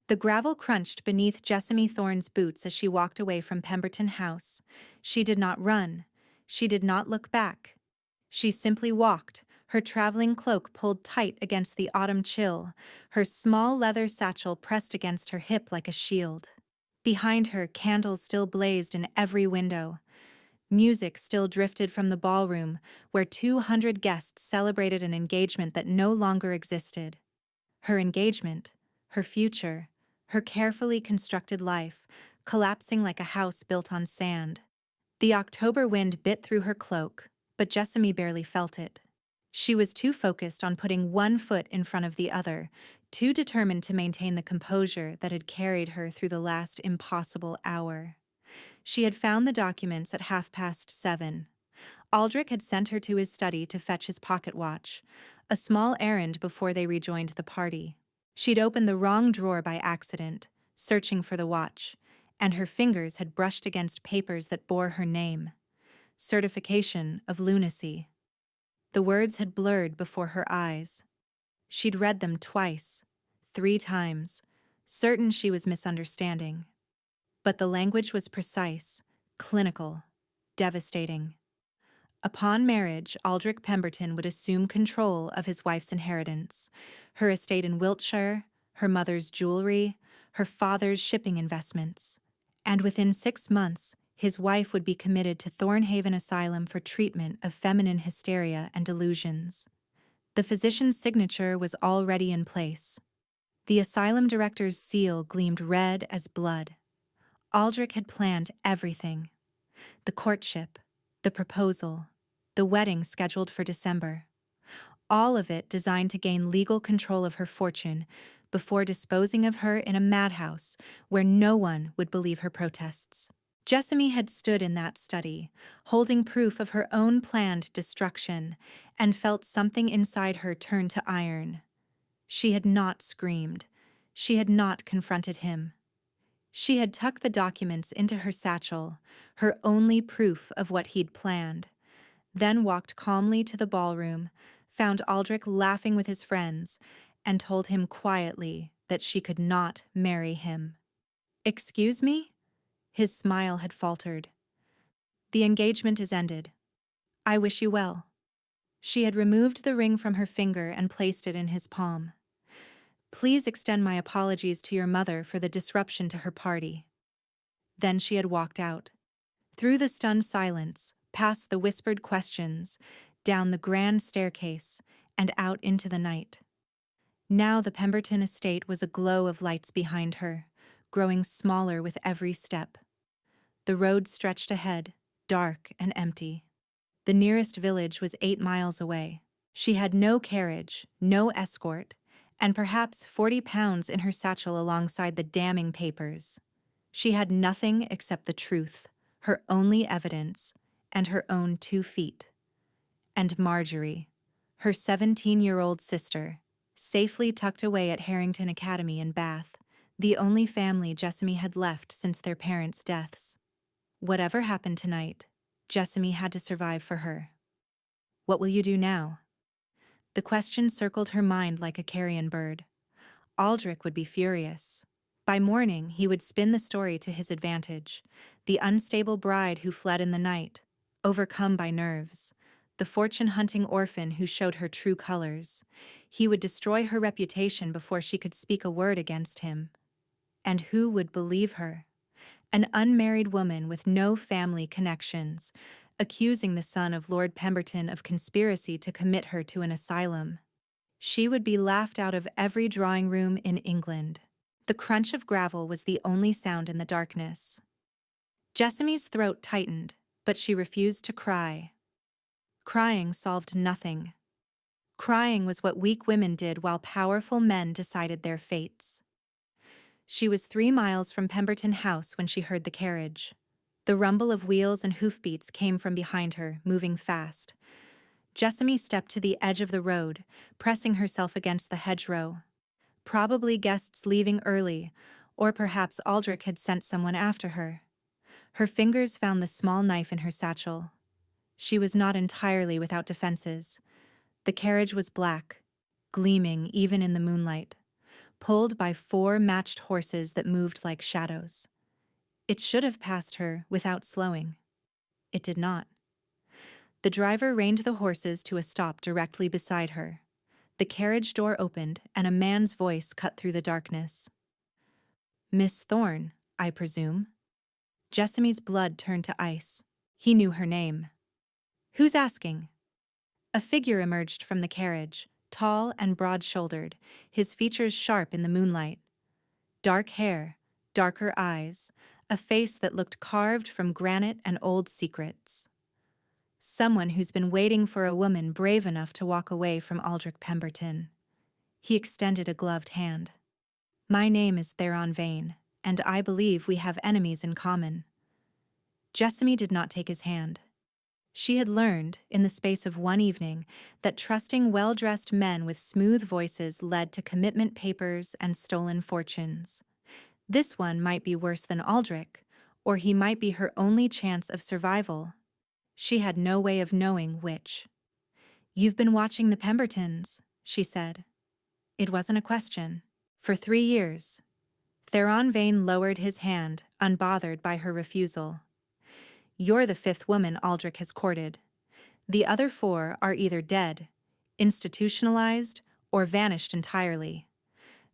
The gravel crunched beneath Jessamy Thorne's boots as she walked away from Pemberton House. She did not run. She did not look back. She simply walked, her traveling cloak pulled tight against the autumn chill, her small leather satchel pressed against her hip like a shield. Behind her, candles still blazed in every window. Music still drifted from the ballroom, where 200 guests celebrated an engagement that no longer existed. Her engagement, her future, her carefully constructed life, collapsing like a house built on sand. The October wind bit through her cloak, but Jessamy barely felt it. She was too focused on putting one foot in front of the other, too determined to maintain the composure that had carried her through the last impossible hour. She had found the documents at 7:30. Aldrich had sent her to his study to fetch his pocket watch, a small errand before they rejoined the party. She'd opened the wrong drawer by accident, searching for the watch, and her fingers had brushed against papers that bore her name. Certification of lunacy. The words had blurred before her eyes. She'd read them twice, 3 times, certain she was misunderstanding. But the language was precise, clinical, devastating. Upon marriage, Aldrich Pemberton would assume control of his wife's inheritance, her estate in Wiltshire, her mother's jewelry, her father's shipping investments. And within 6 months, his wife would be committed to Thornhaven Asylum for treatment of feminine hysteria and delusions. The physician's signature was already in place. The asylum director's seal gleamed red as blood. Aldrich had planned everything. The courtship, the proposal, the wedding scheduled for December. All of it designed to gain legal control of her fortune before disposing of her in a madhouse where no one would believe her protests. Jessamy had stood in that study, holding proof of her own planned destruction, and felt something inside her turn to iron. She had not screamed. She had not confronted him. She had tucked the documents into her satchel, her only proof of what he'd planned, then walked calmly to the ballroom, found Aldrich laughing with his friends, and told him quietly that she could not marry him. "Excuse me?" His smile had faltered. "The engagement is ended. I wish you well." She had removed the ring from her finger and placed it in his palm. "Please extend my apologies to your mother for the disruption to her party." Then she had walked out. Through the stunned silence, past the whispered questions, down the grand staircase, and out into the night. Now the Pemberton estate was a glow of lights behind her, growing smaller with every step. The road stretched ahead, dark and empty. The nearest village was 8 miles away. She had no carriage, no escort, and perhaps 40 pounds in her satchel alongside the damning papers. She had nothing except the truth, her only evidence, and her own 2 feet. And Marjorie, her 17-year-old sister, safely tucked away at Harrington Academy in Bath, the only family Jessamy had left since their parents' deaths. Whatever happened tonight, Jessamy had to survive for her. What will you do now? The question circled her mind like a carrion bird. Aldrich would be furious. By morning, he would spin the story to his advantage. The unstable bride who fled in the night, overcome by nerves. The fortune-hunting orphan who showed her true colors. He would destroy her reputation before she could speak a word against him. And who would believe her? An unmarried woman with no family connections, accusing the son of Lord Pemberton of conspiracy to commit her to an asylum. She would be laughed out of every drawing room in England. The crunch of gravel was the only sound in the darkness. Jessamy's throat tightened, but she refused to cry. Crying solved nothing. Crying was what weak women did while powerful men decided their fates. She was 3 miles from Pemberton House when she heard the carriage. The rumble of wheels and hoofbeats came from behind her, moving fast. Jessamy stepped to the edge of the road, pressing herself against the hedgerow. Probably guests leaving early, or perhaps Aldrich had sent someone after her. Her fingers found the small knife in her satchel. She was not entirely without defenses. The carriage was black, gleaming even in the moonlight. pulled by 4 matched horses that moved like shadows. It should have passed her without slowing. It did not. The driver reined the horses to a stop directly beside her. The carriage door opened, and a man's voice cut through the darkness. "Miss Thorne, I presume?" Jessamy's blood turned to ice. He knew her name. "Who's asking?" A figure emerged from the carriage, tall and broad-shouldered, his features sharp in the moonlight. Dark hair, darker eyes, a face that looked carved from granite and old secrets. Someone who's been waiting for a woman brave enough to walk away from Aldrich Pemberton. He extended a gloved hand. "My name is Theron Vane, and I believe we have enemies in common." Jessamy did not take his hand. She had learned, in the space of one evening, that trusting well-dressed men with smooth voices led to commitment papers and stolen fortunes. This one might be worse than Aldrich, or he might be her only chance of survival. She had no way of knowing which. "You've been watching the Pembertons," she said. It wasn't a question. "For 3 years." Theron Vane lowered his hand, unbothered by her refusal. "You're the 5th woman Aldrich has courted. The other 4 are either dead, institutionalized, or vanished entirely.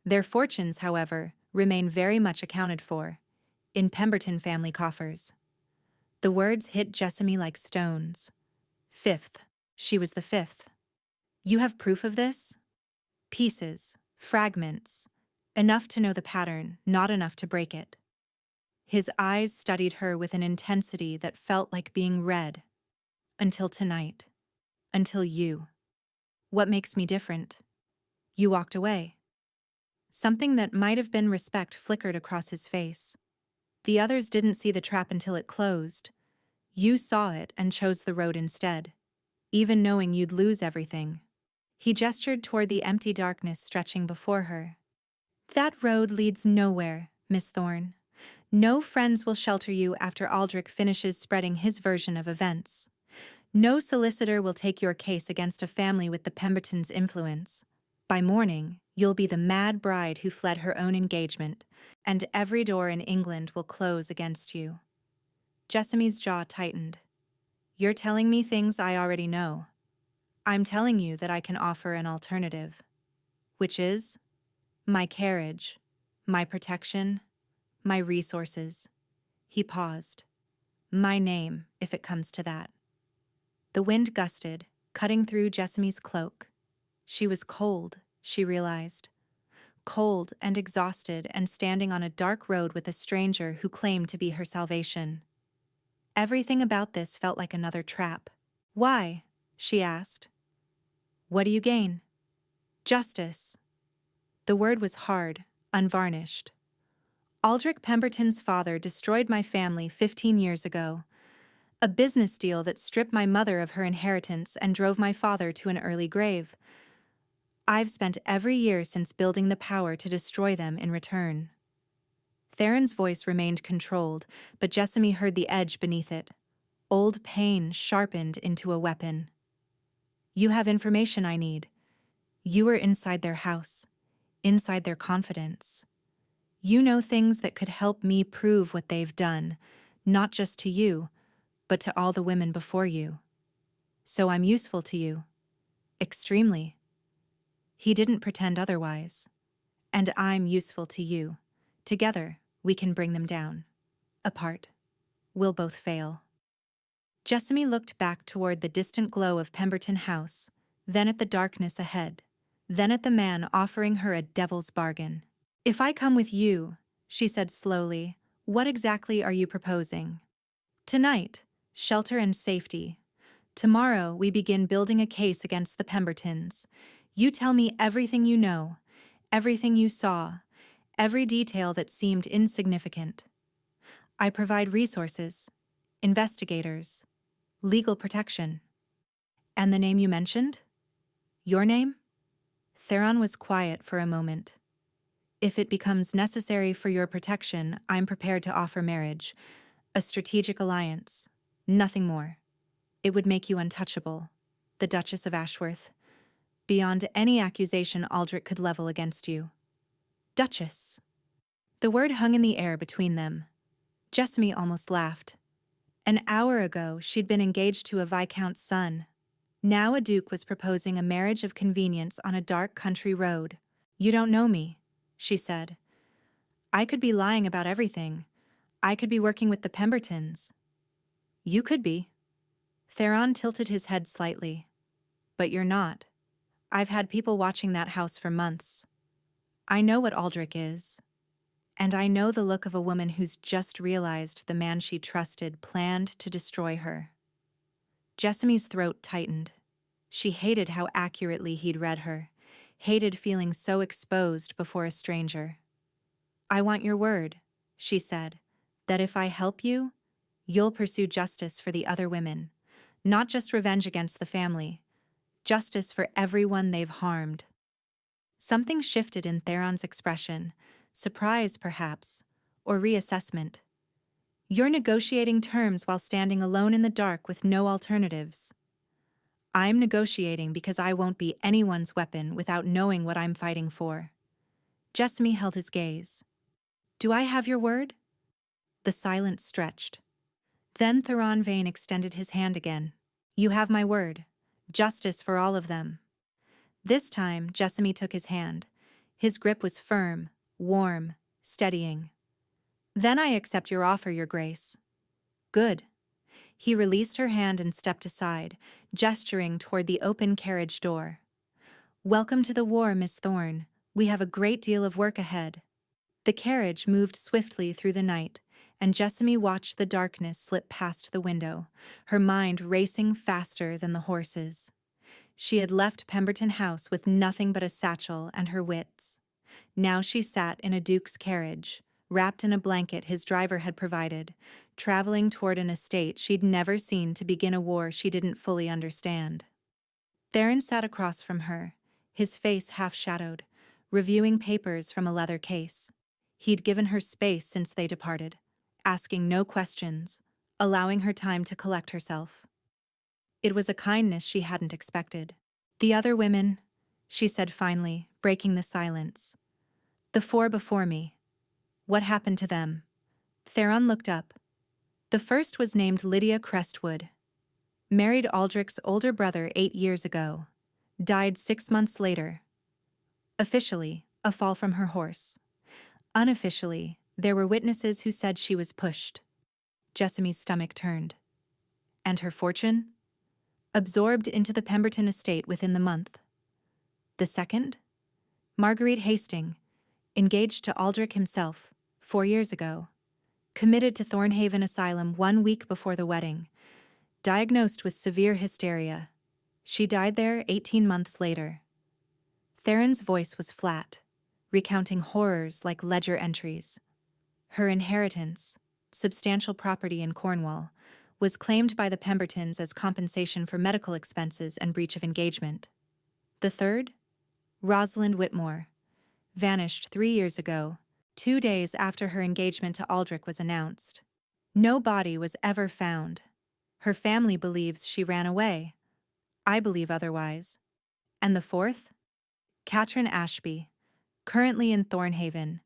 Their fortunes, however, remain very much accounted for, in Pemberton family coffers." The words hit Jessamy like stones. 5th. She was the 5th. "You have proof of this?" "Pieces, fragments. Enough to know the pattern, not enough to break it." His eyes studied her with an intensity that felt like being read. "Until tonight. Until you. What makes me different?" "You walked away." Something that might have been respect flickered across his face. "The others didn't see the trap until it closed. You saw it and chose the road instead, even knowing you'd lose everything." He gestured toward the empty darkness stretching before her. "That road leads nowhere, Miss Thorne. No friends will shelter you after Aldrich finishes spreading his version of events. No solicitor will take your case against a family with the Pembertons' influence. By morning, you'll be the mad bride who fled her own engagement, and every door in England will close against you." Jessamy's jaw tightened. "You're telling me things I already know. I'm telling you that I can offer an alternative." "Which is?" "My carriage, my protection, my resources." He paused. "My name, if it comes to that." The wind gusted, cutting through Jessamy's cloak. She was cold, she realized. Cold and exhausted and standing on a dark road with a stranger who claimed to be her salvation. Everything about this felt like another trap. "Why?" she asked. "What do you gain?" "Justice." The word was hard, unvarnished. "Aldrich Pemberton's father destroyed my family 15 years ago. A business deal that stripped my mother of her inheritance and drove my father to an early grave. I've spent every year since building the power to destroy them in return." Theron's voice remained controlled, but Jessamy heard the edge beneath it. Old pain sharpened into a weapon. "You have information I need. You were inside their house, inside their confidence. You know things that could help me prove what they've done, not just to you, but to all the women before you. So I'm useful to you. Extremely." He didn't pretend otherwise. "And I'm useful to you. Together, we can bring them down. Apart, we'll both fail." Jessamy looked back toward the distant glow of Pemberton House, then at the darkness ahead, then at the man offering her a devil's bargain. "If I come with you," she said slowly, "what exactly are you proposing?" "Tonight, shelter and safety. Tomorrow, we begin building a case against the Pembertons. You tell me everything you know, everything you saw, every detail that seemed insignificant. I provide resources, investigators, legal protection." "And the name you mentioned? Your name?" Theron was quiet for a moment. "If it becomes necessary for your protection, I'm prepared to offer marriage. A strategic alliance. Nothing more. It would make you untouchable. The Duchess of Ashworth. Beyond any accusation Aldrich could level against you." Duchess. The word hung in the air between them. Jessamy almost laughed. An hour ago, she'd been engaged to a viscount's son. Now a duke was proposing a marriage of convenience on a dark country road. "You don't know me," she said. "I could be lying about everything. I could be working with the Pembertons." "You could be." Theron tilted his head slightly. "But you're not. I've had people watching that house for months. I know what Aldrich is. And I know the look of a woman who's just realized the man she trusted planned to destroy her." Jessamy's throat tightened. She hated how accurately he'd read her, hated feeling so exposed before a stranger. "I want your word," she said, "that if I help you, you'll pursue justice for the other women, not just revenge against the family, justice for everyone they've harmed." Something shifted in Theron's expression, surprise perhaps, or reassessment. "You're negotiating terms while standing alone in the dark with no alternatives." "I'm negotiating because I won't be anyone's weapon without knowing what I'm fighting for." Jessamy held his gaze. "Do I have your word?" The silence stretched. Then Theron Vane extended his hand again. "You have my word. Justice for all of them." This time, Jessamy took his hand. His grip was firm, warm, steadying. "Then I accept your offer, Your Grace." "Good." He released her hand and stepped aside, gesturing toward the open carriage door. "Welcome to the war, Miss Thorne. We have a great deal of work ahead." The carriage moved swiftly through the night, and Jessamy watched the darkness slip past the window, her mind racing faster than the horses. She had left Pemberton House with nothing but a satchel and her wits. Now she sat in a duke's carriage, wrapped in a blanket his driver had provided, traveling toward an estate she'd never seen to begin a war she didn't fully understand. Theron sat across from her, his face half-shadowed, reviewing papers from a leather case. He'd given her space since they departed, asking no questions, allowing her time to collect herself. It was a kindness she hadn't expected. "The other women," she said finally, breaking the silence. "The four before me. What happened to them?" Theron looked up. "The first was named Lydia Crestwood. Married Aldrich's older brother 8 years ago. Died 6 months later. Officially, a fall from her horse. Unofficially, there were witnesses who said she was pushed." Jessamy's stomach turned. "And her fortune?" "Absorbed into the Pemberton estate within the month." "The second?" "Marguerite Hastings, engaged to Aldrich himself, 4 years ago. Committed to Thornhaven Asylum 1 week before the wedding. Diagnosed with severe hysteria. She died there 18 months later." Theron's voice was flat, recounting horrors like ledger entries. Her inheritance, substantial property in Cornwall, was claimed by the Pembertons as compensation for medical expenses and breach of engagement. "The third? Rosalind Whitmore. Vanished 3 years ago, 2 days after her engagement to Aldrich was announced. No body was ever found. Her family believes she ran away. I believe otherwise." "And the fourth?" "Catherine Ashby, currently in Thornhaven.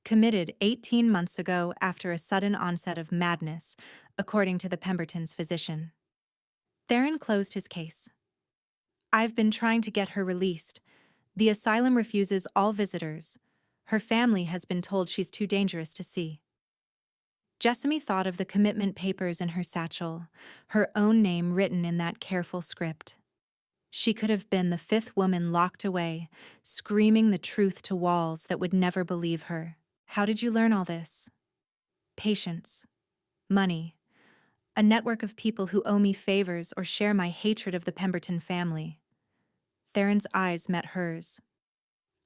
Committed 18 months ago after a sudden onset of madness, according to the Pembertons' physician." Theron closed his case. "I've been trying to get her released. The asylum refuses all visitors. Her family has been told she's too dangerous to see." Jessamy thought of the commitment papers in her satchel, her own name written in that careful script. She could have been the 5th woman locked away, screaming the truth to walls that would never believe her. "How did you learn all this?" "Patience. Money. A network of people who owe me favors or share my hatred of the Pemberton family." Theron's eyes met hers.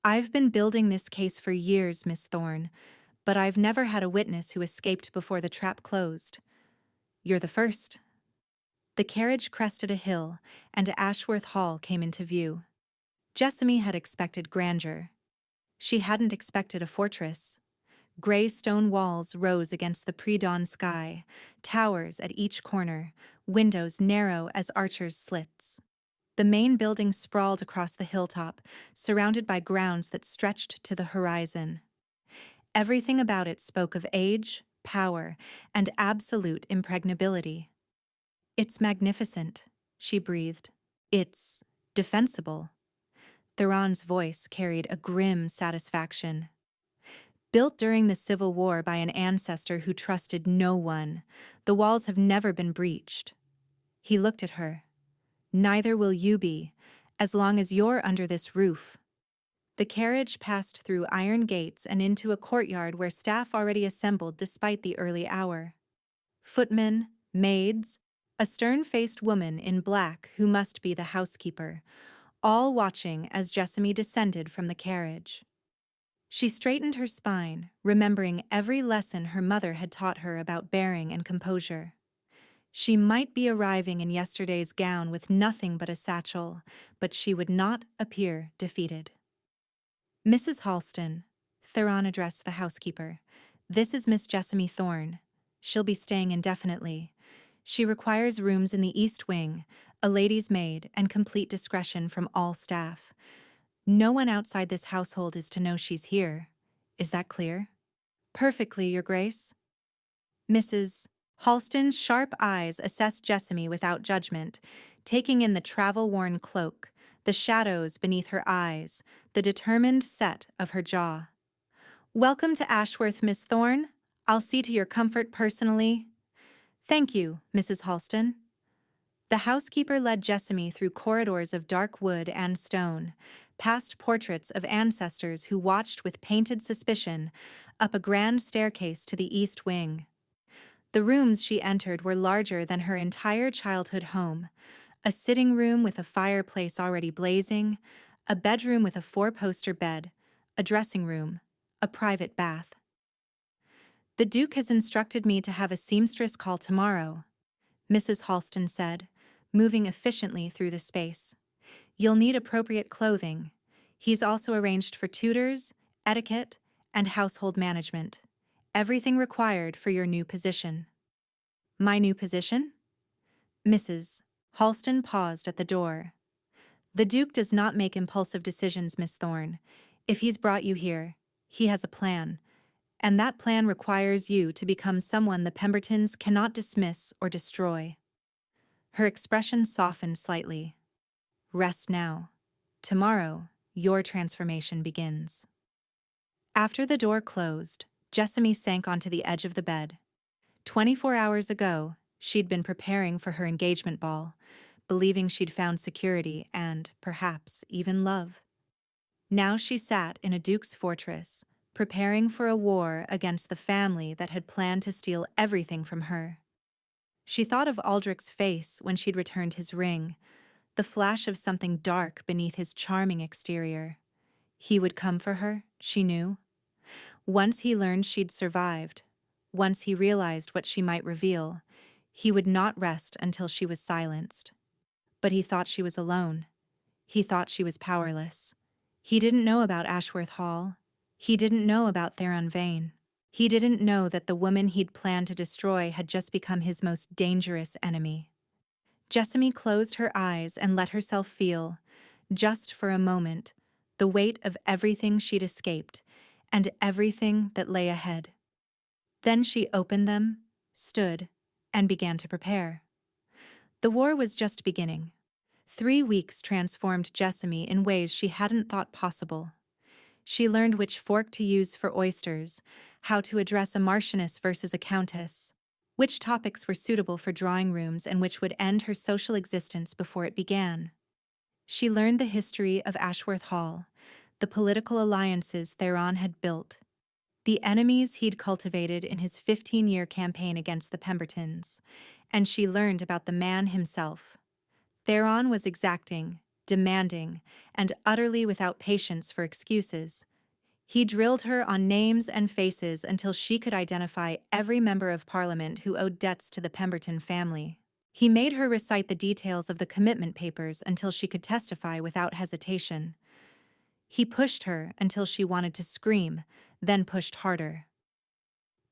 "I've been building this case for years, Miss Thorne, but I've never had a witness who escaped before the trap closed. You're the first." The carriage crested a hill, and Ashworth Hall came into view. Jessamy had expected grandeur. She hadn't expected a fortress. Gray stone walls rose against the pre-dawn sky, towers at each corner, windows narrow as archers' slits. The main building sprawled across the hilltop, surrounded by grounds that stretched to the horizon. Everything about it spoke of age, power, and absolute impregnability. "It's magnificent," she breathed. "It's defensible." Theron's voice carried a grim satisfaction. Built during the Civil War by an ancestor who trusted no one, the walls have never been breached. He looked at her. "Neither will you be, as long as you're under this roof." The carriage passed through iron gates and into a courtyard where staff already assembled despite the early hour. Footmen, maids, a stern-faced woman in black who must be the housekeeper, all watching as Jessamy descended from the carriage. She straightened her spine, remembering every lesson her mother had taught her about bearing and composure. She might be arriving in yesterday's gown with nothing but a satchel, but she would not appear defeated. "Mrs. Halston," Theron addressed the housekeeper, "this is Miss Jessamy Thorne. She'll be staying indefinitely. She requires rooms in the East Wing, a lady's maid, and complete discretion from all staff. No one outside this household is to know she's here. Is that clear?" "Perfectly, Your Grace." Mrs. Halston's sharp eyes assessed Jessamy without judgment, taking in the travel-worn cloak, the shadows beneath her eyes, the determined set of her jaw. "Welcome to Ashworth, Miss Thorne. I'll see to your comfort personally." "Thank you, Mrs. Halston." The housekeeper led Jessamy through corridors of dark wood and stone, past portraits of ancestors who watched with painted suspicion, up a grand staircase to the East Wing. The rooms she entered were larger than her entire childhood home: a sitting room with a fireplace already blazing, a bedroom with a four-poster bed, a dressing room, a private bath. "The Duke has instructed me to have a seamstress call tomorrow," Mrs. Halston said, moving efficiently through the space. "You'll need appropriate clothing. He's also arranged for tutors, etiquette, and household management. Everything required for your new position." "My new position?" Mrs. Halston paused at the door. "The Duke does not make impulsive decisions, Miss Thorne. If he's brought you here, he has a plan, and that plan requires you to become someone the Pembertons cannot dismiss or destroy." Her expression softened slightly. "Rest now. Tomorrow, your transformation begins." After the door closed, Jessamy sank onto the edge of the bed. 24 hours ago, she'd been preparing for her engagement ball, believing she'd found security and, perhaps, even love. Now she sat in a duke's fortress, preparing for a war against the family that had planned to steal everything from her. She thought of Aldrich's face when she'd returned his ring, the flash of something dark beneath his charming exterior. He would come for her, she knew. Once he learned she'd survived, once he realized what she might reveal, he would not rest until she was silenced. But he thought she was alone. He thought she was powerless. He didn't know about Ashworth Hall. He didn't know about Theron Vane. He didn't know that the woman he'd planned to destroy had just become his most dangerous enemy. Jessamy closed her eyes and let herself feel, just for a moment, the weight of everything she'd escaped and everything that lay ahead. Then she opened them, stood, and began to prepare. The war was just beginning. 3 weeks transformed Jessamy in ways she hadn't thought possible. She learned which fork to use for oysters, how to address a marchioness versus a countess, which topics were suitable for drawing rooms and which would end her social existence before it began. She learned the history of Ashworth Hall, the political alliances Theron had built, the enemies he'd cultivated in his 15-year campaign against the Pembertons, and she learned about the man himself. Theron was exacting, demanding, and utterly without patience for excuses. He drilled her on names and faces until she could identify every member of Parliament who owed debts to the Pemberton family. He made her recite the details of the commitment papers until she could testify without hesitation. He pushed her until she wanted to scream, then pushed harder.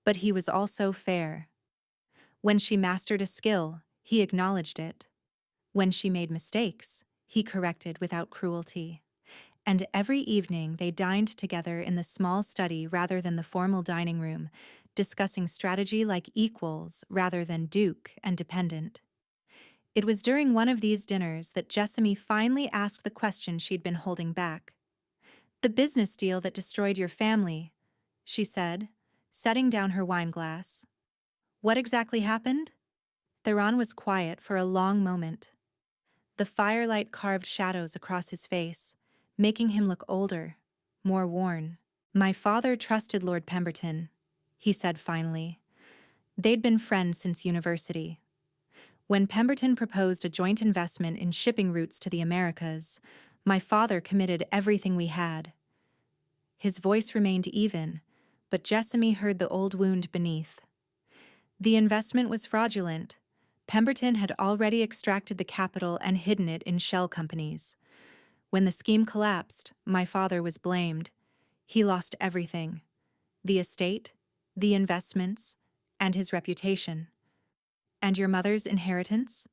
But he was also fair. When she mastered a skill, he acknowledged it. When she made mistakes, he corrected without cruelty. And every evening they dined together in the small study rather than the formal dining room, discussing strategy like equals rather than duke and dependent. It was during one of these dinners that Jessamy finally asked the question she'd been holding back. "The business deal that destroyed your family," she said, setting down her wineglass. "What exactly happened?" Theron was quiet for a long moment. The firelight carved shadows across his face, making him look older, more worn. "My father trusted Lord Pemberton," he said finally. They'd been friends since university. When Pemberton proposed a joint investment in shipping routes to the Americas, my father committed everything we had. His voice remained even, but Jessamy heard the old wound beneath. The investment was fraudulent. Pemberton had already extracted the capital and hidden it in shell companies. When the scheme collapsed, my father was blamed. He lost everything: the estate, the investments, and his reputation. "And your mother's inheritance?"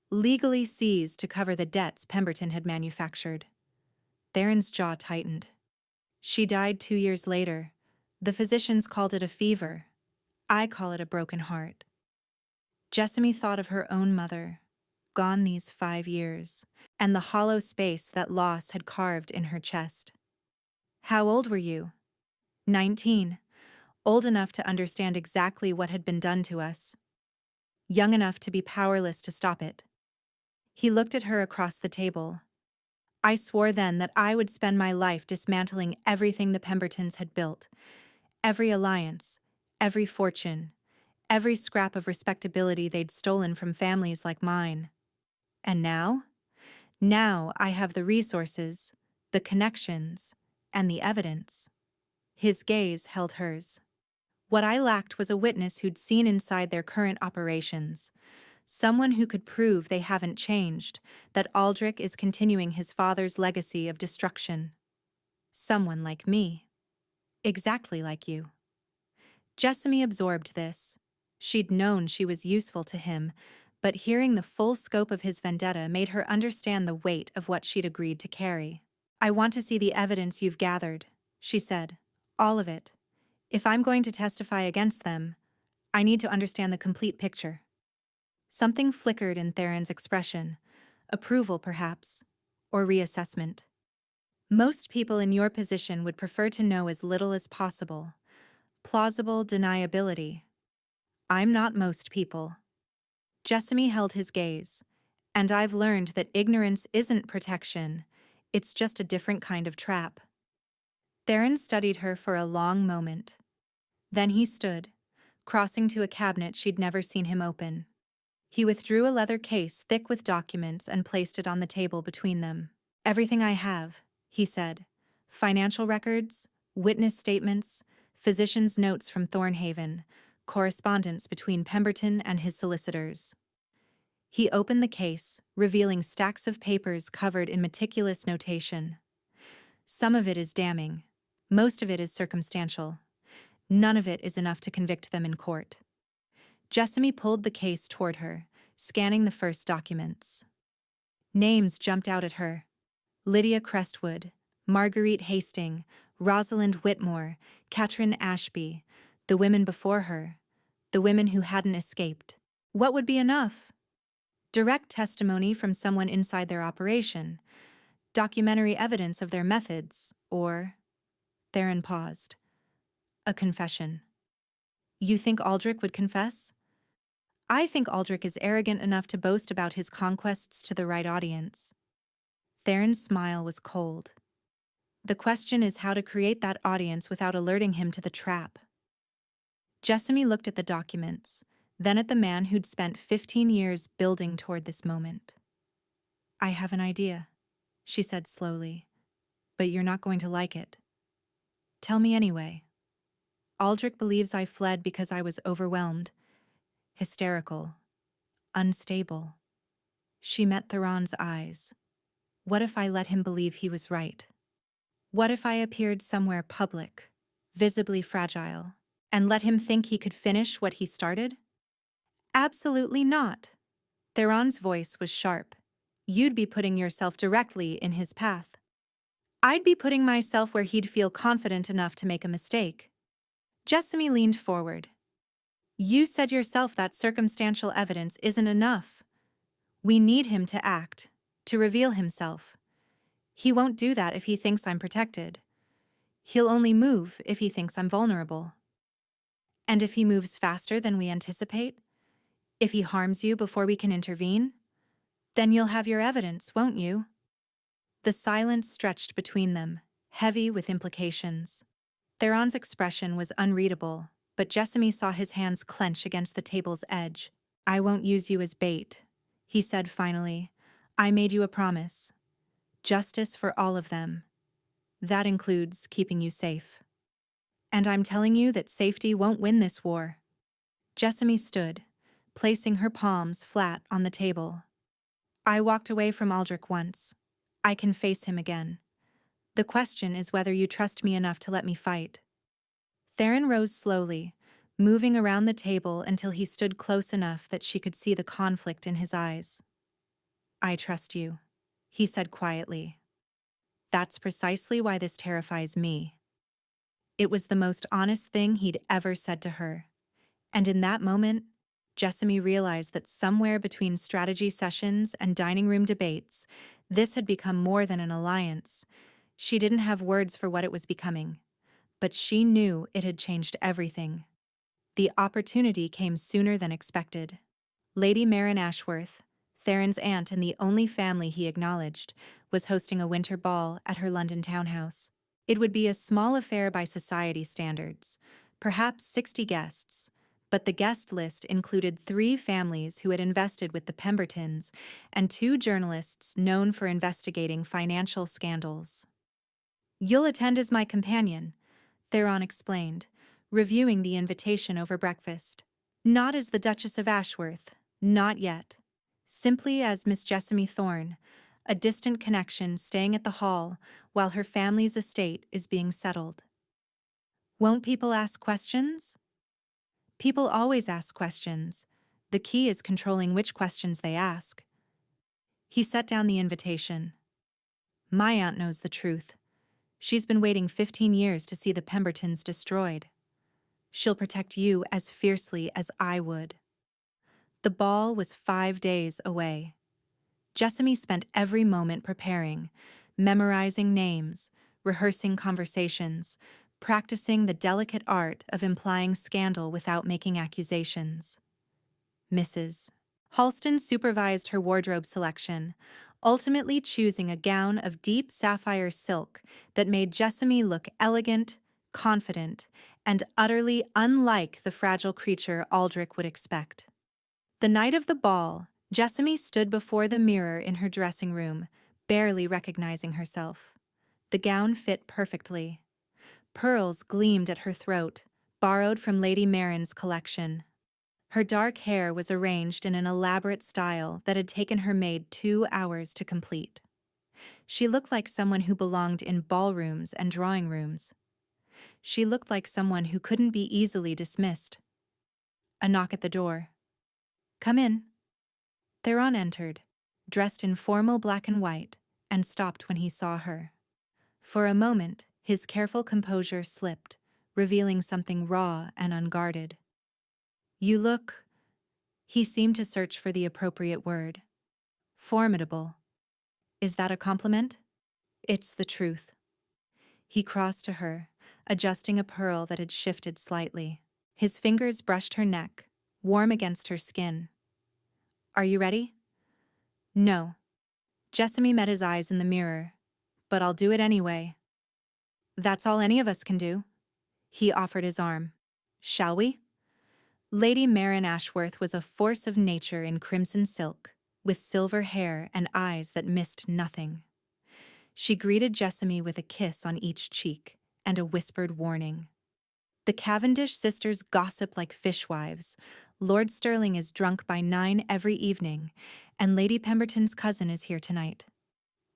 "Legally seized to cover the debts Pemberton had manufactured." Theron's jaw tightened. "She died 2 years later. The physicians called it a fever. I call it a broken heart." Jessamy thought of her own mother, gone these 5 years, and the hollow space that loss had carved in her chest. "How old were you?" 19. Old enough to understand exactly what had been done to us. Young enough to be powerless to stop it. He looked at her across the table. "I swore then that I would spend my life dismantling everything the Pembertons had built. Every alliance, every fortune, every scrap of respectability they'd stolen from families like mine. And now? Now I have the resources, the connections, and the evidence." His gaze held hers. "What I lacked was a witness who'd seen inside their current operations. Someone who could prove they haven't changed, that Aldrich is continuing his father's legacy of destruction. Someone like me. Exactly like you." Jessamy absorbed this. She'd known she was useful to him, but hearing the full scope of his vendetta made her understand the weight of what she'd agreed to carry. "I want to see the evidence you've gathered," she said. "All of it. If I'm going to testify against them, I need to understand the complete picture." Something flickered in Theron's expression. Approval, perhaps, or reassessment. "Most people in your position would prefer to know as little as possible. Plausible deniability. I'm not most people." Jessamy held his gaze. "And I've learned that ignorance isn't protection. It's just a different kind of trap." Theron studied her for a long moment. Then he stood, crossing to a cabinet she'd never seen him open. He withdrew a leather case thick with documents and placed it on the table between them. "Everything I have," he said. "Financial records, witness statements, physician's notes from Thornhaven, correspondence between Pemberton and his solicitors." He opened the case, revealing stacks of papers covered in meticulous notation. "Some of it is damning. Most of it is circumstantial. None of it is enough to convict them in court." Jessamy pulled the case toward her, scanning the first documents. Names jumped out at her: Lydia Crestwood, Marguerite Hastings, Rosalind Whitmore, Katrin Ashby, the women before her, the women who hadn't escaped. What would be enough? Direct testimony from someone inside their operation, documentary evidence of their methods, or— Theron paused. "A confession." "You think Aldrich would confess?" "I think Aldrich is arrogant enough to boast about his conquests to the right audience." Theron's smile was cold. "The question is how to create that audience without alerting him to the trap." Jessamy looked at the documents, then at the man who'd spent 15 years building toward this moment. "I have an idea," she said slowly, "but you're not going to like it. Tell me anyway. Aldrich believes I fled because I was overwhelmed, hysterical, unstable." She met Theron's eyes. "What if I let him believe he was right? What if I appeared somewhere public, visibly fragile, and let him think he could finish what he started?" "Absolutely not." Theron's voice was sharp, You'd be putting yourself directly in his path. I'd be putting myself where he'd feel confident enough to make a mistake. Jessamy leaned forward. You said yourself that circumstantial evidence isn't enough. We need him to act, to reveal himself. He won't do that if he thinks I'm protected. He'll only move if he thinks I'm vulnerable. And if he moves faster than we anticipate, if he harms you before we can intervene, then you'll have your evidence, won't you? The silence stretched between them, heavy with implications. Theron's expression was unreadable, but Jessamy saw his hands clench against the table's edge. I won't use you as bait, he said finally. I made you a promise. Justice for all of them. That includes keeping you safe. And I'm telling you that safety won't win this war. Jessamy stood, placing her palms flat on the table. I walked away from Aldrich once. I can face him again. The question is whether you trust me enough to let me fight. Theron rose slowly, moving around the table until he stood close enough that she could see the conflict in his eyes. I trust you, he said quietly. That's precisely why this terrifies me. It was the most honest thing he'd ever said to her. And in that moment, Jessamy realized that somewhere between strategy sessions and dining room debates, this had become more than an alliance. She didn't have words for what it was becoming, but she knew it had changed everything. The opportunity came sooner than expected. Lady Maren Ashworth, Theron's aunt and the only family he acknowledged, was hosting a winter ball at her London townhouse. It would be a small affair by society standards, perhaps 60 guests, but the guest list included 3 families who had invested with the Pembertons and 2 journalists known for investigating financial scandals. You'll attend as my companion, Theron explained, reviewing the invitation over breakfast. Not as the Duchess of Ashworth, not yet. Simply as Miss Jessamy Thorne, a distant connection staying at the Hall while her family's estate is being settled. Won't people ask questions? People always ask questions. The key is controlling which questions they ask. He set down the invitation. My aunt knows the truth. She's been waiting 15 years to see the Pembertons destroyed. She'll protect you as fiercely as I would. The ball was 5 days away. Jessamy spent every moment preparing, memorizing names, rehearsing conversations, practicing the delicate art of implying scandal without making accusations. Mrs. Halston supervised her wardrobe selection, ultimately choosing a gown of deep sapphire silk that made Jessamy look elegant, confident, and utterly unlike the fragile creature Aldrich would expect. The night of the ball, Jessamy stood before the mirror in her dressing room, barely recognizing herself. The gown fit perfectly. Pearls gleamed at her throat, borrowed from Lady Maren's collection. Her dark hair was arranged in an elaborate style that had taken her maid 2 hours to complete. She looked like someone who belonged in ballrooms and drawing rooms. She looked like someone who couldn't be easily dismissed. A knock at the door. Come in. Theron entered, dressed in formal black and white, and stopped when he saw her. For a moment, his careful composure slipped, revealing something raw and unguarded. You look... He seemed to search for the appropriate word. Formidable. Is that a compliment? It's the truth. He crossed to her, adjusting a pearl that had shifted slightly. His fingers brushed her neck, warm against her skin. Are you ready? No. Jessamy met his eyes in the mirror. But I'll do it anyway. That's all any of us can do. He offered his arm. Shall we? Lady Maren Ashworth was a force of nature in crimson silk, with silver hair and eyes that missed nothing. She greeted Jessamy with a kiss on each cheek and a whispered warning. The Cavendish sisters gossip like fishwives. Lord Stirling is drunk by 9 every evening, and Lady Pemberton's cousin is here tonight.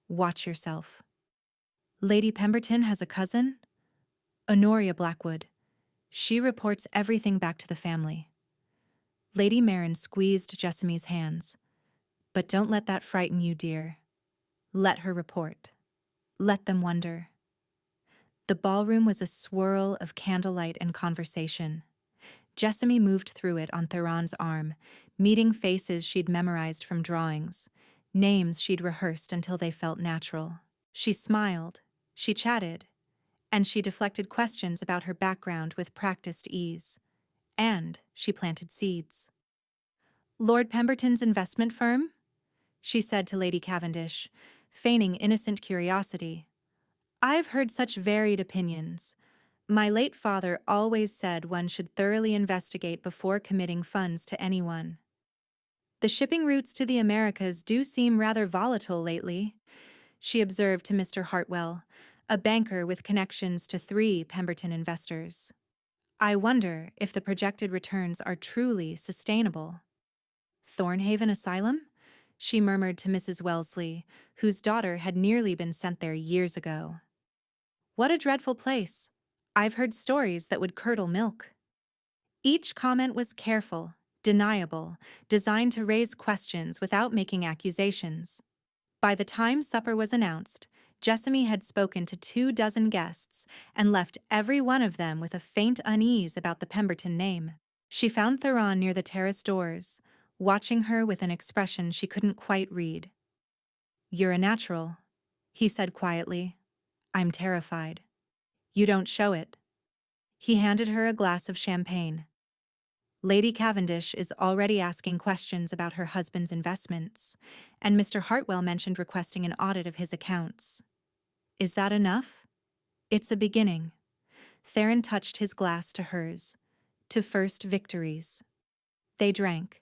Watch yourself. Lady Pemberton has a cousin? Honoria Blackwood. She reports everything back to the family. Lady Maren squeezed Jessamy's hands. But don't let that frighten you, dear. Let her report. Let them wonder. The ballroom was a swirl of candlelight and conversation. Jessamy moved through it on Theron's arm, meeting faces she'd memorized from drawings, names she'd rehearsed until they felt natural. She smiled, she chatted, and she deflected questions about her background with practiced ease. And she planted seeds. Lord Pemberton's investment firm? She said to Lady Cavendish, feigning innocent curiosity. I've heard such varied opinions. My late father always said one should thoroughly investigate before committing funds to anyone. The shipping routes to the Americas do seem rather volatile lately, she observed to Mr. Hartwell, a banker with connections to 3 Pemberton investors. I wonder if the projected returns are truly sustainable. Thornhaven Asylum? She murmured to Mrs. Wellesley, whose daughter had nearly been sent there years ago. What a dreadful place. I've heard stories that would curdle milk. Each comment was careful, deniable, designed to raise questions without making accusations. By the time supper was announced, Jessamy had spoken to 24 guests and left every one of them with a faint unease about the Pemberton name. She found Theron near the terrace doors, watching her with an expression she couldn't quite read. You're a natural, he said quietly. I'm terrified. You don't show it. He handed her a glass of champagne. Lady Cavendish is already asking questions about her husband's investments, and Mr. Hartwell mentioned requesting an audit of his accounts. Is that enough? It's a beginning. Theron touched his glass to hers, to first victories. They drank,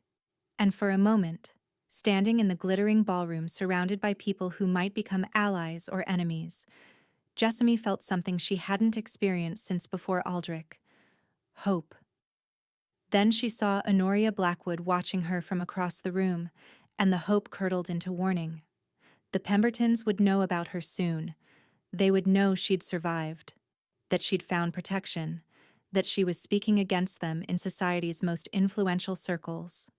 and for a moment, standing in the glittering ballroom surrounded by people who might become allies or enemies, Jessamy felt something she hadn't experienced since before Aldrich. Hope. Then she saw Honoria Blackwood watching her from across the room, and the hope curdled into warning. The Pembertons would know about her soon. They would know she'd survived, that she'd found protection, that she was speaking against them in society's most influential circles.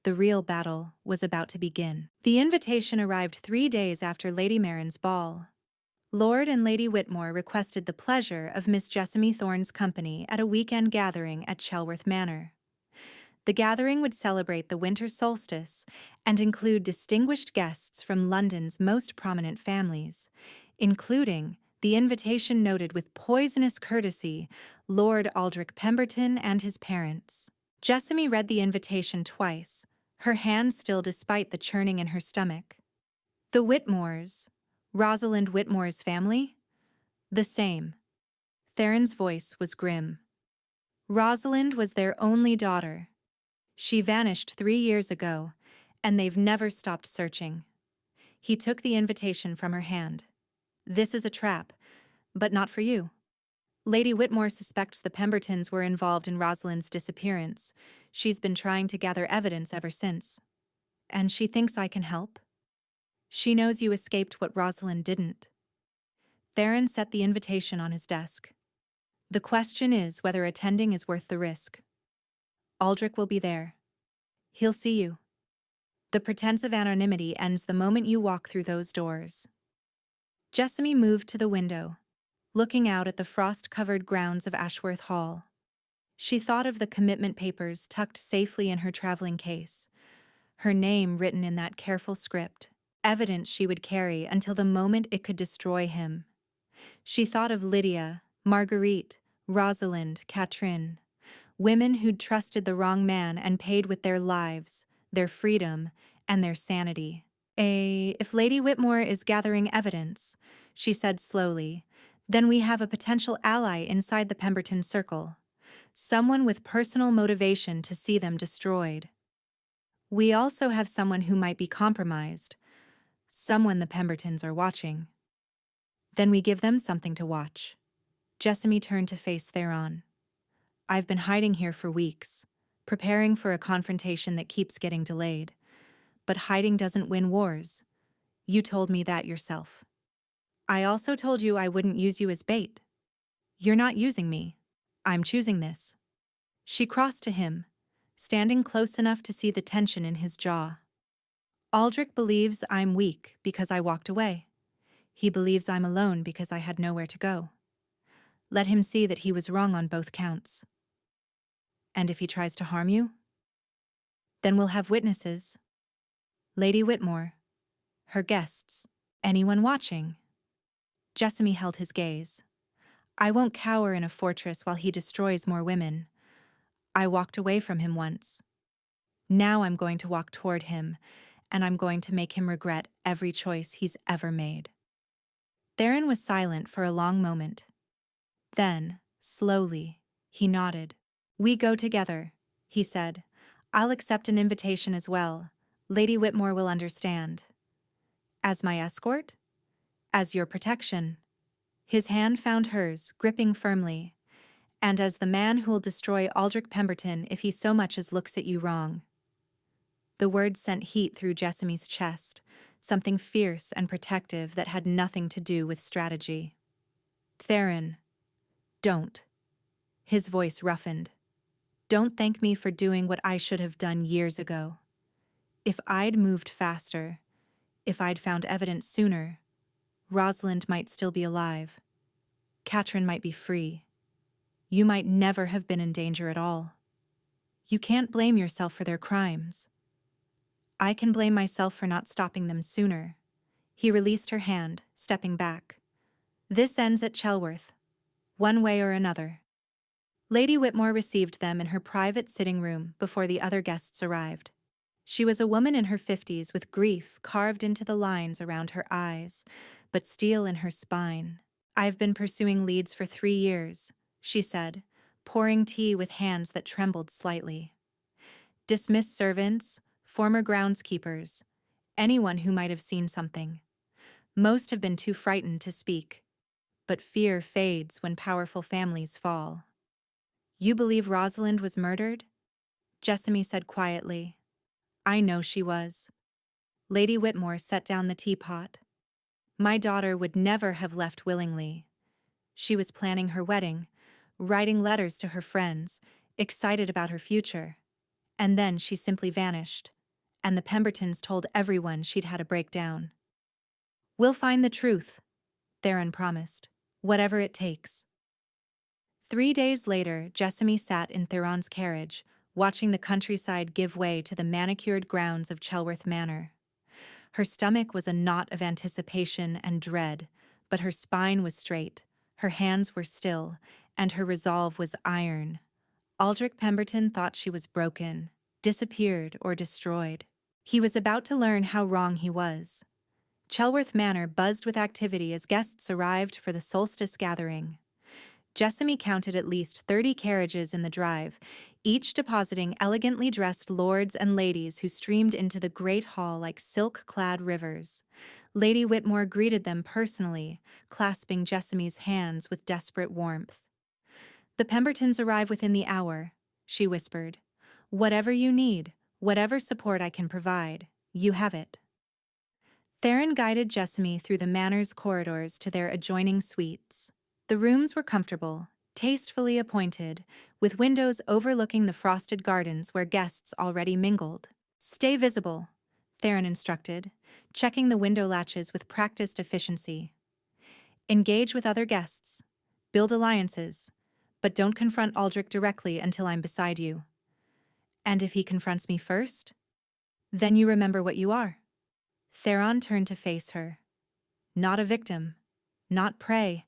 The real battle was about to begin. The invitation arrived 3 days after Lady Marin's ball. Lord and Lady Whitmore requested the pleasure of Miss Jessamy Thorne's company at a weekend gathering at Chelworth Manor. The gathering would celebrate the winter solstice and include distinguished guests from London's most prominent families, including, the invitation noted with poisonous courtesy, Lord Aldrich Pemberton and his parents. Jessamy read the invitation twice, her hand still despite the churning in her stomach. The Whitmores, Rosalind Whitmore's family? The same. Theron's voice was grim. Rosalind was their only daughter. She vanished 3 years ago, and they've never stopped searching. He took the invitation from her hand. This is a trap, but not for you. Lady Whitmore suspects the Pembertons were involved in Rosalind's disappearance. She's been trying to gather evidence ever since. And she thinks I can help. She knows you escaped what Rosalind didn't. Theron set the invitation on his desk. The question is whether attending is worth the risk. Aldrich will be there. He'll see you. The pretense of anonymity ends the moment you walk through those doors. Jessamy moved to the window, looking out at the frost-covered grounds of Ashworth Hall. She thought of the commitment papers tucked safely in her traveling case, her name written in that careful script, evidence she would carry until the moment it could destroy him. She thought of Lydia, Marguerite, Rosalind, Catherine, women who'd trusted the wrong man and paid with their lives, their freedom, and their sanity. If Lady Whitmore is gathering evidence, she said slowly, then we have a potential ally inside the Pemberton circle, someone with personal motivation to see them destroyed. We also have someone who might be compromised, someone the Pembertons are watching. Then we give them something to watch. Jessamy turned to face Theron. I've been hiding here for weeks, preparing for a confrontation that keeps getting delayed. But hiding doesn't win wars. You told me that yourself. I also told you I wouldn't use you as bait. You're not using me. I'm choosing this. She crossed to him, standing close enough to see the tension in his jaw. Aldrich believes I'm weak because I walked away. He believes I'm alone because I had nowhere to go. Let him see that he was wrong on both counts. And if he tries to harm you, then we'll have witnesses. Lady Whitmore, her guests, anyone watching. Jessamy held his gaze. I won't cower in a fortress while he destroys more women. I walked away from him once. Now I'm going to walk toward him, and I'm going to make him regret every choice he's ever made. Theron was silent for a long moment. Then, slowly, he nodded. We go together, he said. I'll accept an invitation as well. Lady Whitmore will understand. As my escort? As your protection. His hand found hers, gripping firmly. And as the man who'll destroy Aldrich Pemberton if he so much as looks at you wrong. The words sent heat through Jessamy's chest, something fierce and protective that had nothing to do with strategy. Theron, don't. His voice roughened. Don't thank me for doing what I should have done years ago. If I'd moved faster, if I'd found evidence sooner, Rosalind might still be alive. Katrin might be free. You might never have been in danger at all. You can't blame yourself for their crimes. I can blame myself for not stopping them sooner. He released her hand, stepping back. This ends at Chelworth, one way or another. Lady Whitmore received them in her private sitting room before the other guests arrived. She was a woman in her 50s with grief carved into the lines around her eyes, but steel in her spine. I've been pursuing leads for 3 years, she said, pouring tea with hands that trembled slightly. Dismissed servants, former groundskeepers, anyone who might have seen something. Most have been too frightened to speak. But fear fades when powerful families fall. You believe Rosalind was murdered? Jessamy said quietly. I know she was. Lady Whitmore set down the teapot. My daughter would never have left willingly. She was planning her wedding, writing letters to her friends, excited about her future. And then she simply vanished, and the Pembertons told everyone she'd had a breakdown. We'll find the truth, Theron promised, whatever it takes. 3 days later, Jessamy sat in Theron's carriage, watching the countryside give way to the manicured grounds of Chelworth Manor. Her stomach was a knot of anticipation and dread, but her spine was straight, her hands were still, and her resolve was iron. Aldrich Pemberton thought she was broken, disappeared, or destroyed. He was about to learn how wrong he was. Chelworth Manor buzzed with activity as guests arrived for the solstice gathering. Jessamy counted at least 30 carriages in the drive, each depositing elegantly dressed lords and ladies who streamed into the great hall like silk-clad rivers. Lady Whitmore greeted them personally, clasping Jessamy's hands with desperate warmth. The Pembertons arrive within the hour, she whispered. Whatever you need, whatever support I can provide, you have it. Theron guided Jessamy through the manor's corridors to their adjoining suites. The rooms were comfortable, tastefully appointed, with windows overlooking the frosted gardens where guests already mingled. Stay visible, Theron instructed, checking the window latches with practiced efficiency. Engage with other guests. Build alliances. But don't confront Aldrich directly until I'm beside you. And if he confronts me first? Then you remember what you are. Theron turned to face her. Not a victim. Not prey.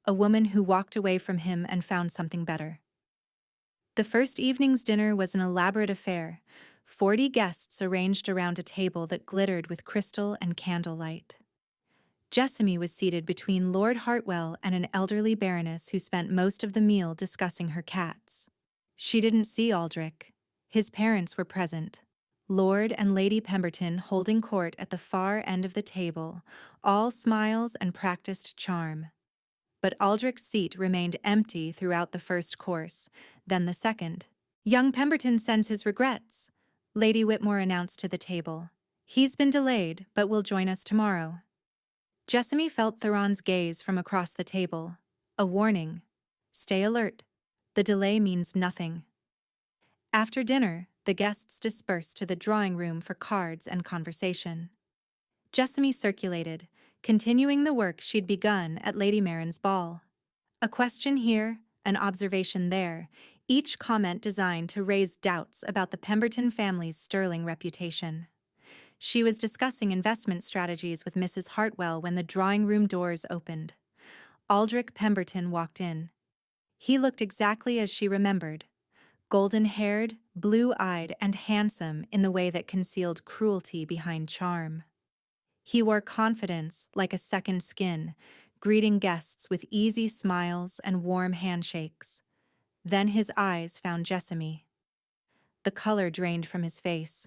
A woman who walked away from him and found something better. The first evening's dinner was an elaborate affair, 40 guests arranged around a table that glittered with crystal and candlelight. Jessamy was seated between Lord Hartwell and an elderly baroness who spent most of the meal discussing her cats. She didn't see Aldrich. His parents were present. Lord and Lady Pemberton holding court at the far end of the table, all smiles and practiced charm. But Aldrich's seat remained empty throughout the first course, then the second. Young Pemberton sends his regrets, Lady Whitmore announced to the table. He's been delayed, but will join us tomorrow. Jessamy felt Theron's gaze from across the table. A warning. Stay alert. The delay means nothing. After dinner, the guests dispersed to the drawing room for cards and conversation. Jessamy circulated, continuing the work she'd begun at Lady Marin's ball. A question here, an observation there, each comment designed to raise doubts about the Pemberton family's sterling reputation. She was discussing investment strategies with Mrs. Hartwell when the drawing room doors opened. Aldrich Pemberton walked in. He looked exactly as she remembered, golden-haired, blue-eyed, and handsome in the way that concealed cruelty behind charm. He wore confidence like a second skin, greeting guests with easy smiles and warm handshakes. Then his eyes found Jessamy. The color drained from his face.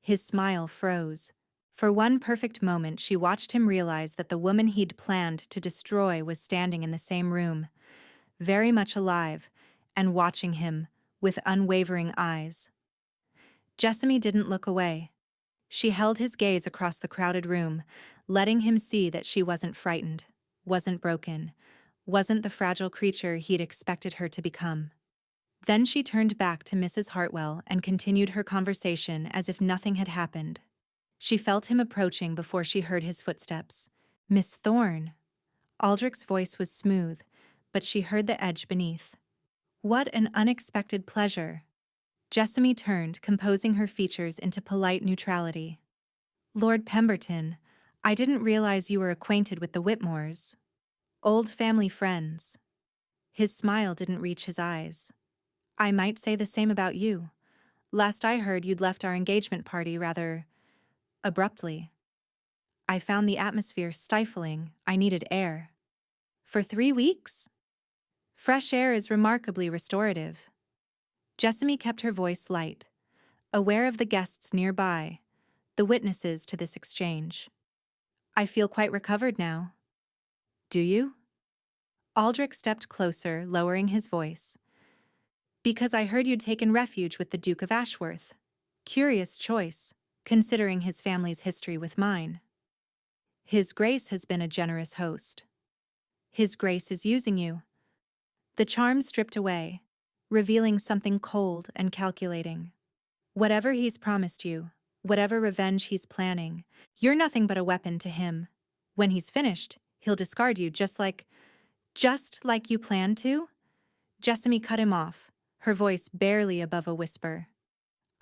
His smile froze. For one perfect moment she watched him realize that the woman he'd planned to destroy was standing in the same room, very much alive, and watching him with unwavering eyes. Jessamy didn't look away. She held his gaze across the crowded room, letting him see that she wasn't frightened, wasn't broken, wasn't the fragile creature he'd expected her to become. Then she turned back to Mrs. Hartwell and continued her conversation as if nothing had happened. She felt him approaching before she heard his footsteps. "Miss Thorne." Aldrich's voice was smooth, but she heard the edge beneath. What an unexpected pleasure. Jessamy turned, composing her features into polite neutrality. "Lord Pemberton, I didn't realize you were acquainted with the Whitmores. Old family friends." His smile didn't reach his eyes. "I might say the same about you. Last I heard, you'd left our engagement party rather abruptly. I found the atmosphere stifling. I needed air." "For 3 weeks?" "Fresh air is remarkably restorative." Jessamy kept her voice light, aware of the guests nearby, the witnesses to this exchange. "I feel quite recovered now." "Do you?" Aldrich stepped closer, lowering his voice. "Because I heard you'd taken refuge with the Duke of Ashworth. Curious choice, considering his family's history with mine." "His Grace has been a generous host." "His Grace is using you." The charm stripped away, revealing something cold and calculating. "Whatever he's promised you, whatever revenge he's planning, you're nothing but a weapon to him. When he's finished, he'll discard you just like you planned to?" Jessamy cut him off, her voice barely above a whisper.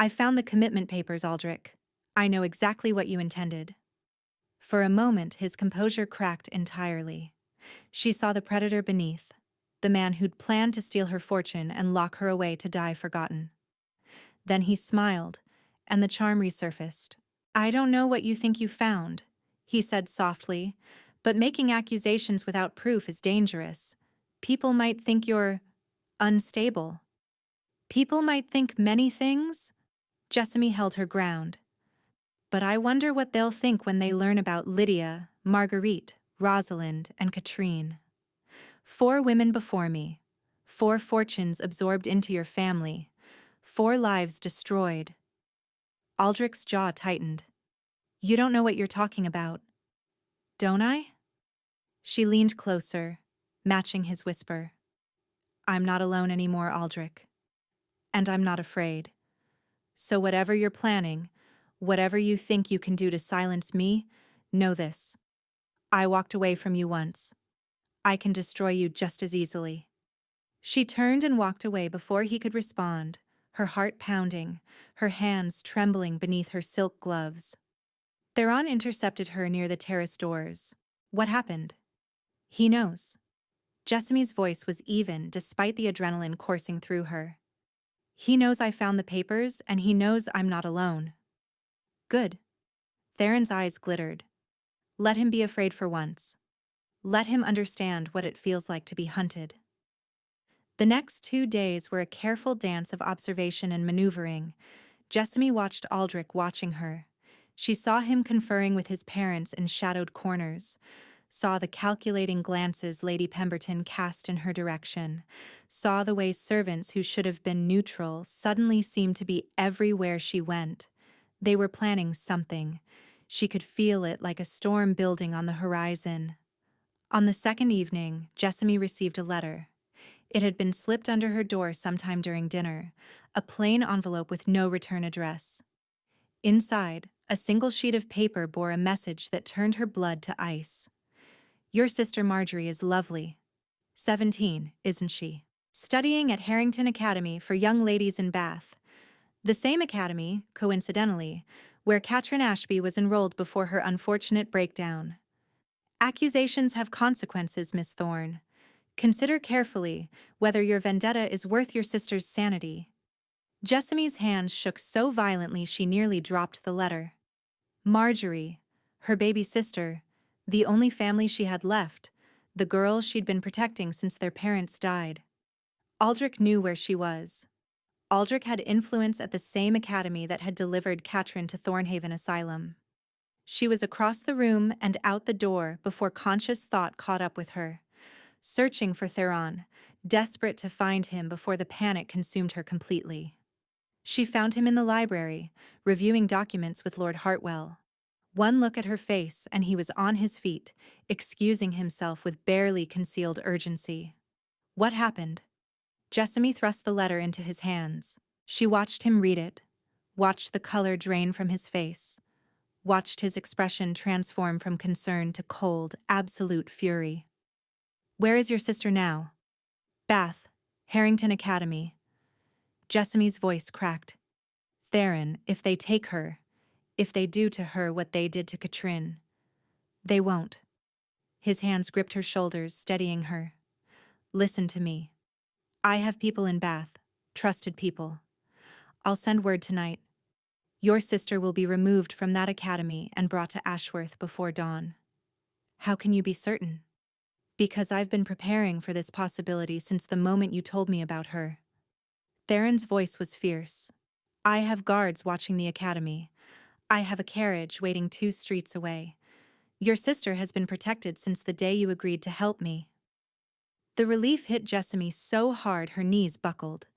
"I found the commitment papers, Aldrich. I know exactly what you intended." For a moment his composure cracked entirely. She saw the predator beneath, the man who'd planned to steal her fortune and lock her away to die forgotten. Then he smiled, and the charm resurfaced. "I don't know what you think you found," he said softly, "but making accusations without proof is dangerous. People might think you're unstable." "People might think many things?" Jessamy held her ground. "But I wonder what they'll think when they learn about Lydia, Marguerite, Rosalind, and Katrine. 4 women before me, 4 fortunes absorbed into your family, 4 lives destroyed." Aldrich's jaw tightened. "You don't know what you're talking about." "Don't I?" She leaned closer, matching his whisper. "I'm not alone anymore, Aldrich. And I'm not afraid. So whatever you're planning, whatever you think you can do to silence me, know this. I walked away from you once. I can destroy you just as easily." She turned and walked away before he could respond, her heart pounding, her hands trembling beneath her silk gloves. Theron intercepted her near the terrace doors. "What happened?" "He knows." Jessamy's voice was even despite the adrenaline coursing through her. "He knows I found the papers, and he knows I'm not alone." "Good." Theron's eyes glittered. Let him be afraid for once. Let him understand what it feels like to be hunted. The next 2 days were a careful dance of observation and maneuvering. Jessamy watched Aldrich watching her. She saw him conferring with his parents in shadowed corners, saw the calculating glances Lady Pemberton cast in her direction, saw the way servants who should have been neutral suddenly seemed to be everywhere she went. They were planning something. She could feel it like a storm building on the horizon. On the second evening, Jessamy received a letter. It had been slipped under her door sometime during dinner, a plain envelope with no return address. Inside, a single sheet of paper bore a message that turned her blood to ice. Your sister Marjorie is lovely. 17, isn't she? Studying at Harrington Academy for Young Ladies in Bath. The same academy, coincidentally, where Katrin Ashby was enrolled before her unfortunate breakdown. Accusations have consequences, Miss Thorne. Consider carefully whether your vendetta is worth your sister's sanity. Jessamy's hands shook so violently she nearly dropped the letter. Marjorie, her baby sister, the only family she had left, the girl she'd been protecting since their parents died. Aldrich knew where she was. Aldrich had influence at the same academy that had delivered Katrin to Thornhaven Asylum. She was across the room and out the door before conscious thought caught up with her, searching for Theron, desperate to find him before the panic consumed her completely. She found him in the library, reviewing documents with Lord Hartwell. One look at her face and he was on his feet, excusing himself with barely concealed urgency. What happened? Jessamy thrust the letter into his hands. She watched him read it, watched the color drain from his face, watched his expression transform from concern to cold, absolute fury. Where is your sister now? Bath, Harrington Academy. Jessamy's voice cracked. Theron, if they take her, if they do to her what they did to Katrin. They won't. His hands gripped her shoulders, steadying her. Listen to me. I have people in Bath, trusted people. I'll send word tonight. Your sister will be removed from that academy and brought to Ashworth before dawn. How can you be certain? Because I've been preparing for this possibility since the moment you told me about her. Theron's voice was fierce. I have guards watching the academy. I have a carriage waiting 2 streets away. Your sister has been protected since the day you agreed to help me. The relief hit Jessamy so hard her knees buckled.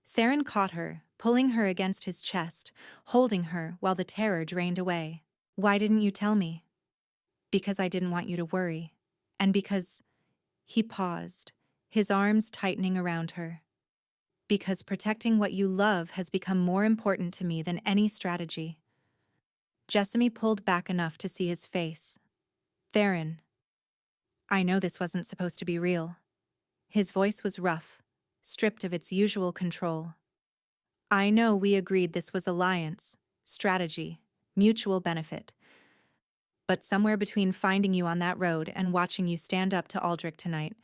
Theron caught her, pulling her against his chest, holding her while the terror drained away. Why didn't you tell me? Because I didn't want you to worry. And because... He paused, his arms tightening around her. Because protecting what you love has become more important to me than any strategy. Jessamy pulled back enough to see his face. Theron. I know this wasn't supposed to be real. His voice was rough, stripped of its usual control. I know we agreed this was alliance, strategy, mutual benefit. But somewhere between finding you on that road and watching you stand up to Aldrich tonight,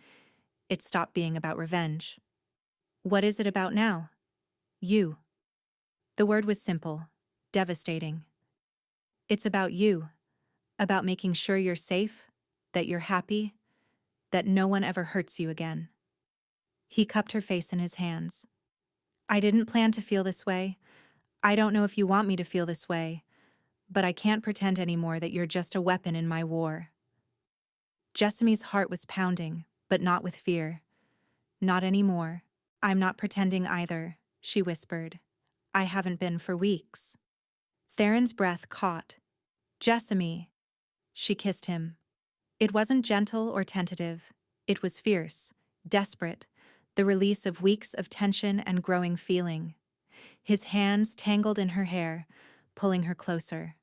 it stopped being about revenge. What is it about now? You. The word was simple, devastating. It's about you, about making sure you're safe, that you're happy, that no one ever hurts you again. He cupped her face in his hands. I didn't plan to feel this way. I don't know if you want me to feel this way, but I can't pretend anymore that you're just a weapon in my war. Jessamy's heart was pounding, but not with fear. Not anymore. I'm not pretending either, she whispered. I haven't been for weeks. Theron's breath caught. Jessamy. She kissed him. It wasn't gentle or tentative. It was fierce, desperate, the release of weeks of tension and growing feeling. His hands tangled in her hair, pulling her closer.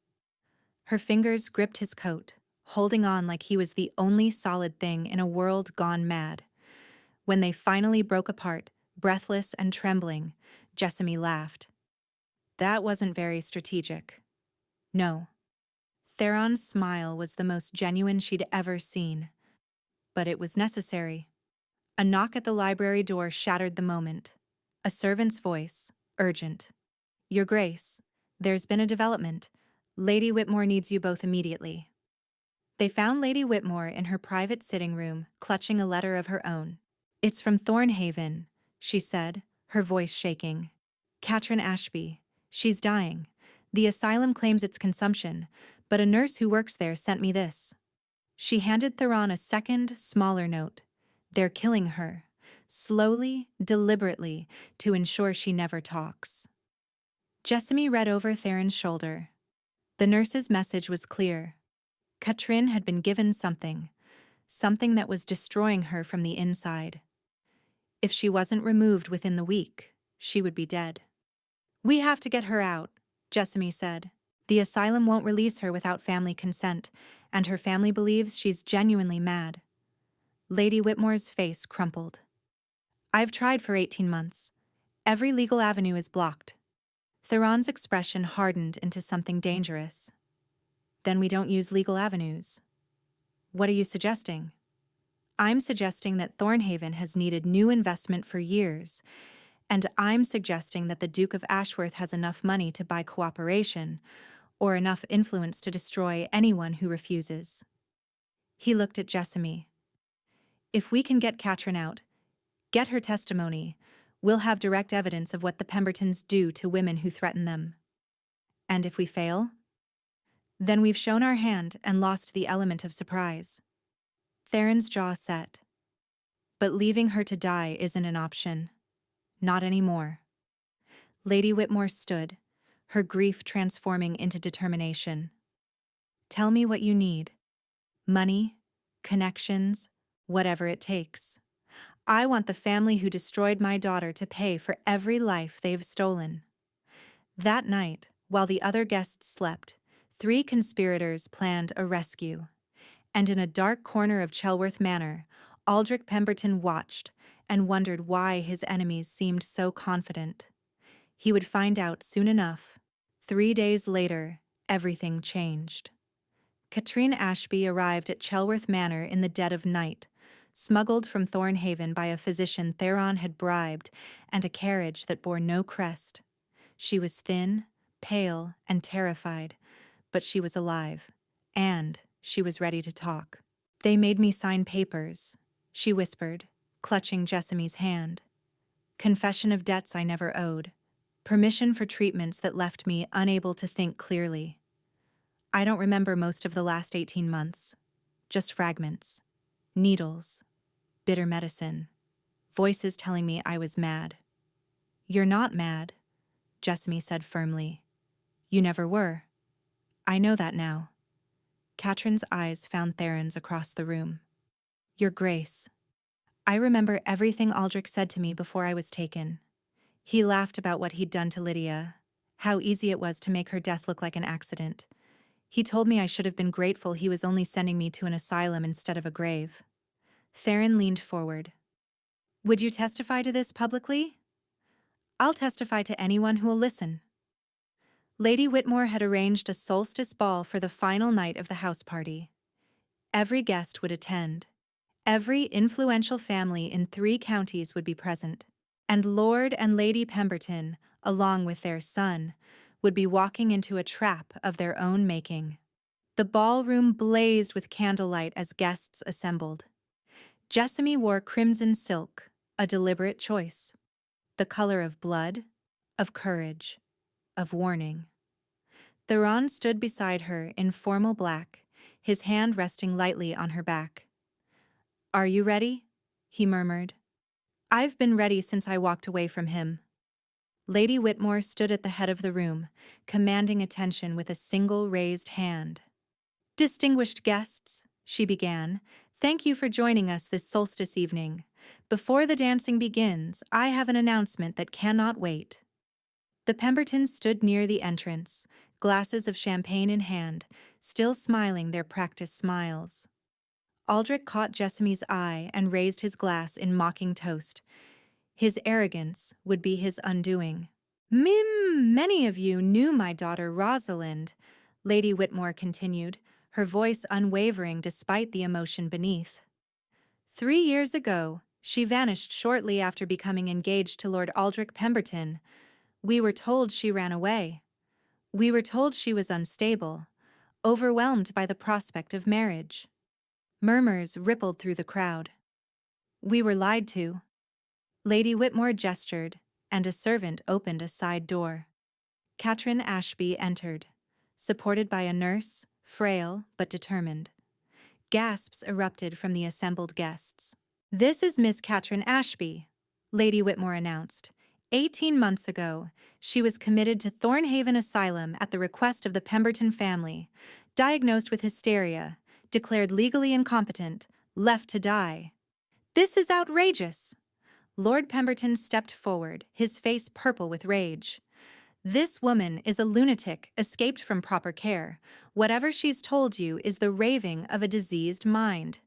Her fingers gripped his coat, holding on like he was the only solid thing in a world gone mad. When they finally broke apart, breathless and trembling, Jessamy laughed. That wasn't very strategic. No. Theron's smile was the most genuine she'd ever seen. But it was necessary. A knock at the library door shattered the moment. A servant's voice, urgent. Your Grace, there's been a development. Lady Whitmore needs you both immediately. They found Lady Whitmore in her private sitting room, clutching a letter of her own. It's from Thornhaven, she said, her voice shaking. Katrin Ashby. She's dying. The asylum claims it's consumption, but a nurse who works there sent me this. She handed Theron a second, smaller note. They're killing her, slowly, deliberately, to ensure she never talks. Jessamy read over Theron's shoulder. The nurse's message was clear. Katrin had been given something that was destroying her from the inside. If she wasn't removed within the week, she would be dead. "We have to get her out," Jessamy said. "The asylum won't release her without family consent, and her family believes she's genuinely mad." Lady Whitmore's face crumpled. "I've tried for 18 months. Every legal avenue is blocked." Theron's expression hardened into something dangerous. "Then we don't use legal avenues." "What are you suggesting?" "I'm suggesting that Thornhaven has needed new investment for years, and I'm suggesting that the Duke of Ashworth has enough money to buy cooperation, or enough influence to destroy anyone who refuses." He looked at Jessamy. "If we can get Katrin out, get her testimony, we'll have direct evidence of what the Pembertons do to women who threaten them. And if we fail? Then we've shown our hand and lost the element of surprise." Theron's jaw set. "But leaving her to die isn't an option. Not anymore." Lady Whitmore stood, her grief transforming into determination. "Tell me what you need. Money, connections, whatever it takes. I want the family who destroyed my daughter to pay for every life they've stolen." That night, while the other guests slept, 3 conspirators planned a rescue. And in a dark corner of Chelworth Manor, Aldrich Pemberton watched and wondered why his enemies seemed so confident. He would find out soon enough. 3 days later, everything changed. Katrine Ashby arrived at Chelworth Manor in the dead of night, smuggled from Thornhaven by a physician Theron had bribed, and a carriage that bore no crest. She was thin, pale, and terrified, but she was alive, and she was ready to talk. "They made me sign papers," she whispered, clutching Jessamy's hand. "Confession of debts I never owed. Permission for treatments that left me unable to think clearly. I don't remember most of the last 18 months. Just fragments. Needles. Bitter medicine. Voices telling me I was mad." "You're not mad," Jessamy said firmly. "You never were. I know that now." Katrin's eyes found Theron's across the room. "Your Grace. I remember everything Aldrich said to me before I was taken. He laughed about what he'd done to Lydia, how easy it was to make her death look like an accident. He told me I should have been grateful he was only sending me to an asylum instead of a grave." Theron leaned forward. "Would you testify to this publicly?" "I'll testify to anyone who will listen." Lady Whitmore had arranged a solstice ball for the final night of the house party. Every guest would attend. Every influential family in 3 counties would be present. And Lord and Lady Pemberton, along with their son, would be walking into a trap of their own making. The ballroom blazed with candlelight as guests assembled. Jessamy wore crimson silk, a deliberate choice. The color of blood, of courage, of warning. Theron stood beside her in formal black, his hand resting lightly on her back. "Are you ready?" he murmured. "I've been ready since I walked away from him." Lady Whitmore stood at the head of the room, commanding attention with a single raised hand. "Distinguished guests," she began, "thank you for joining us this solstice evening. Before the dancing begins, I have an announcement that cannot wait." The Pembertons stood near the entrance, glasses of champagne in hand, still smiling their practiced smiles. Aldrich caught Jessamy's eye and raised his glass in mocking toast. His arrogance would be his undoing. Many of you knew my daughter Rosalind," Lady Whitmore continued, her voice unwavering despite the emotion beneath. 3 years ago, she vanished shortly after becoming engaged to Lord Aldrich Pemberton. We were told she ran away. We were told she was unstable, overwhelmed by the prospect of marriage." Murmurs rippled through the crowd. "We were lied to." Lady Whitmore gestured, and a servant opened a side door. Katrine Ashby entered, supported by a nurse, frail but determined. Gasps erupted from the assembled guests. "This is Miss Katrine Ashby," Lady Whitmore announced. 18 months ago, she was committed to Thornhaven Asylum at the request of the Pemberton family, diagnosed with hysteria, declared legally incompetent, left to die. "This is outrageous!" Lord Pemberton stepped forward, his face purple with rage. This woman is a lunatic escaped from proper care. Whatever she's told you is the raving of a diseased mind.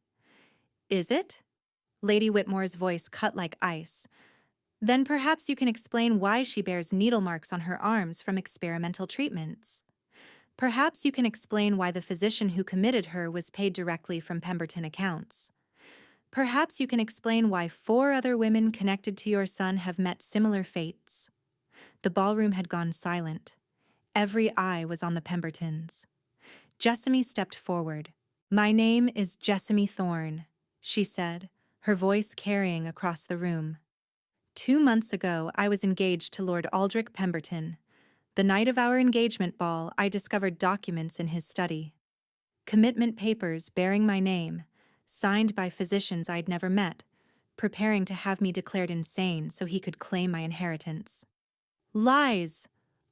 Is it? Lady Whitmore's voice cut like ice. Then perhaps you can explain why she bears needle marks on her arms from experimental treatments. Perhaps you can explain why the physician who committed her was paid directly from Pemberton accounts. Perhaps you can explain why 4 other women connected to your son have met similar fates. The ballroom had gone silent. Every eye was on the Pembertons. Jessamy stepped forward. "My name is Jessamy Thorne," she said, her voice carrying across the room. 2 months ago, I was engaged to Lord Aldrich Pemberton. The night of our engagement ball, I discovered documents in his study. Commitment papers bearing my name, signed by physicians I'd never met, preparing to have me declared insane so he could claim my inheritance. "Lies!"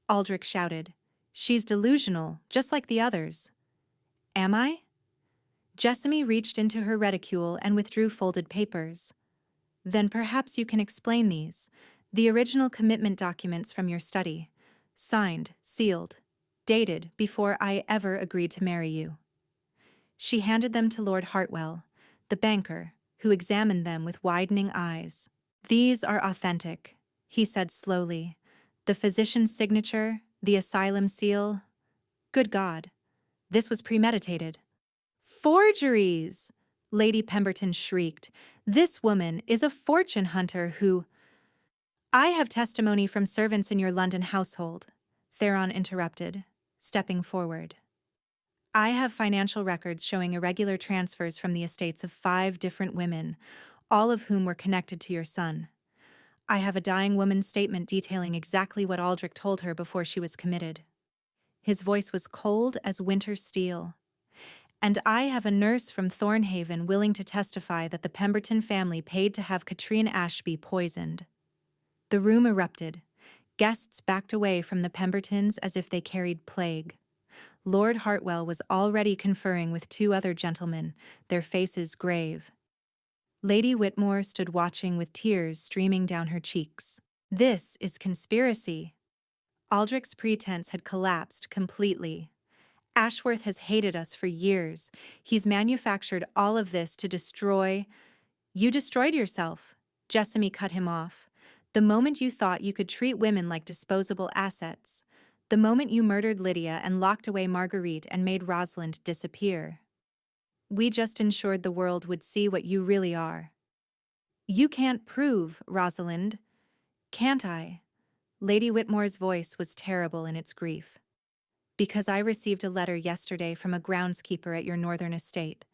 Aldrich shouted. "She's delusional, just like the others." "Am I?" Jessamy reached into her reticule and withdrew folded papers. "Then perhaps you can explain these. The original commitment documents from your study. Signed, sealed, dated before I ever agreed to marry you." She handed them to Lord Hartwell, the banker, who examined them with widening eyes. "These are authentic," he said slowly. "The physician's signature, the asylum seal. Good God, this was premeditated." "Forgeries!" Lady Pemberton shrieked. "This woman is a fortune hunter who—" "I have testimony from servants in your London household," Theron interrupted, stepping forward. "I have financial records showing irregular transfers from the estates of 5 different women, all of whom were connected to your son. I have a dying woman's statement detailing exactly what Aldrich told her before she was committed." His voice was cold as winter steel. "And I have a nurse from Thornhaven willing to testify that the Pemberton family paid to have Katrine Ashby poisoned." The room erupted. Guests backed away from the Pembertons as if they carried plague. Lord Hartwell was already conferring with 2 other gentlemen, their faces grave. Lady Whitmore stood watching with tears streaming down her cheeks. "This is conspiracy." Aldrich's pretense had collapsed completely. "Ashworth has hated us for years. He's manufactured all of this to destroy—" "You destroyed yourself," Jessamy cut him off. "The moment you thought you could treat women like disposable assets. The moment you murdered Lydia and locked away Marguerite and made Rosalind disappear. We just ensured the world would see what you really are." "You can't prove, Rosalind." "Can't I?" Lady Whitmore's voice was terrible in its grief. "Because I received a letter yesterday from a groundskeeper at your northern estate,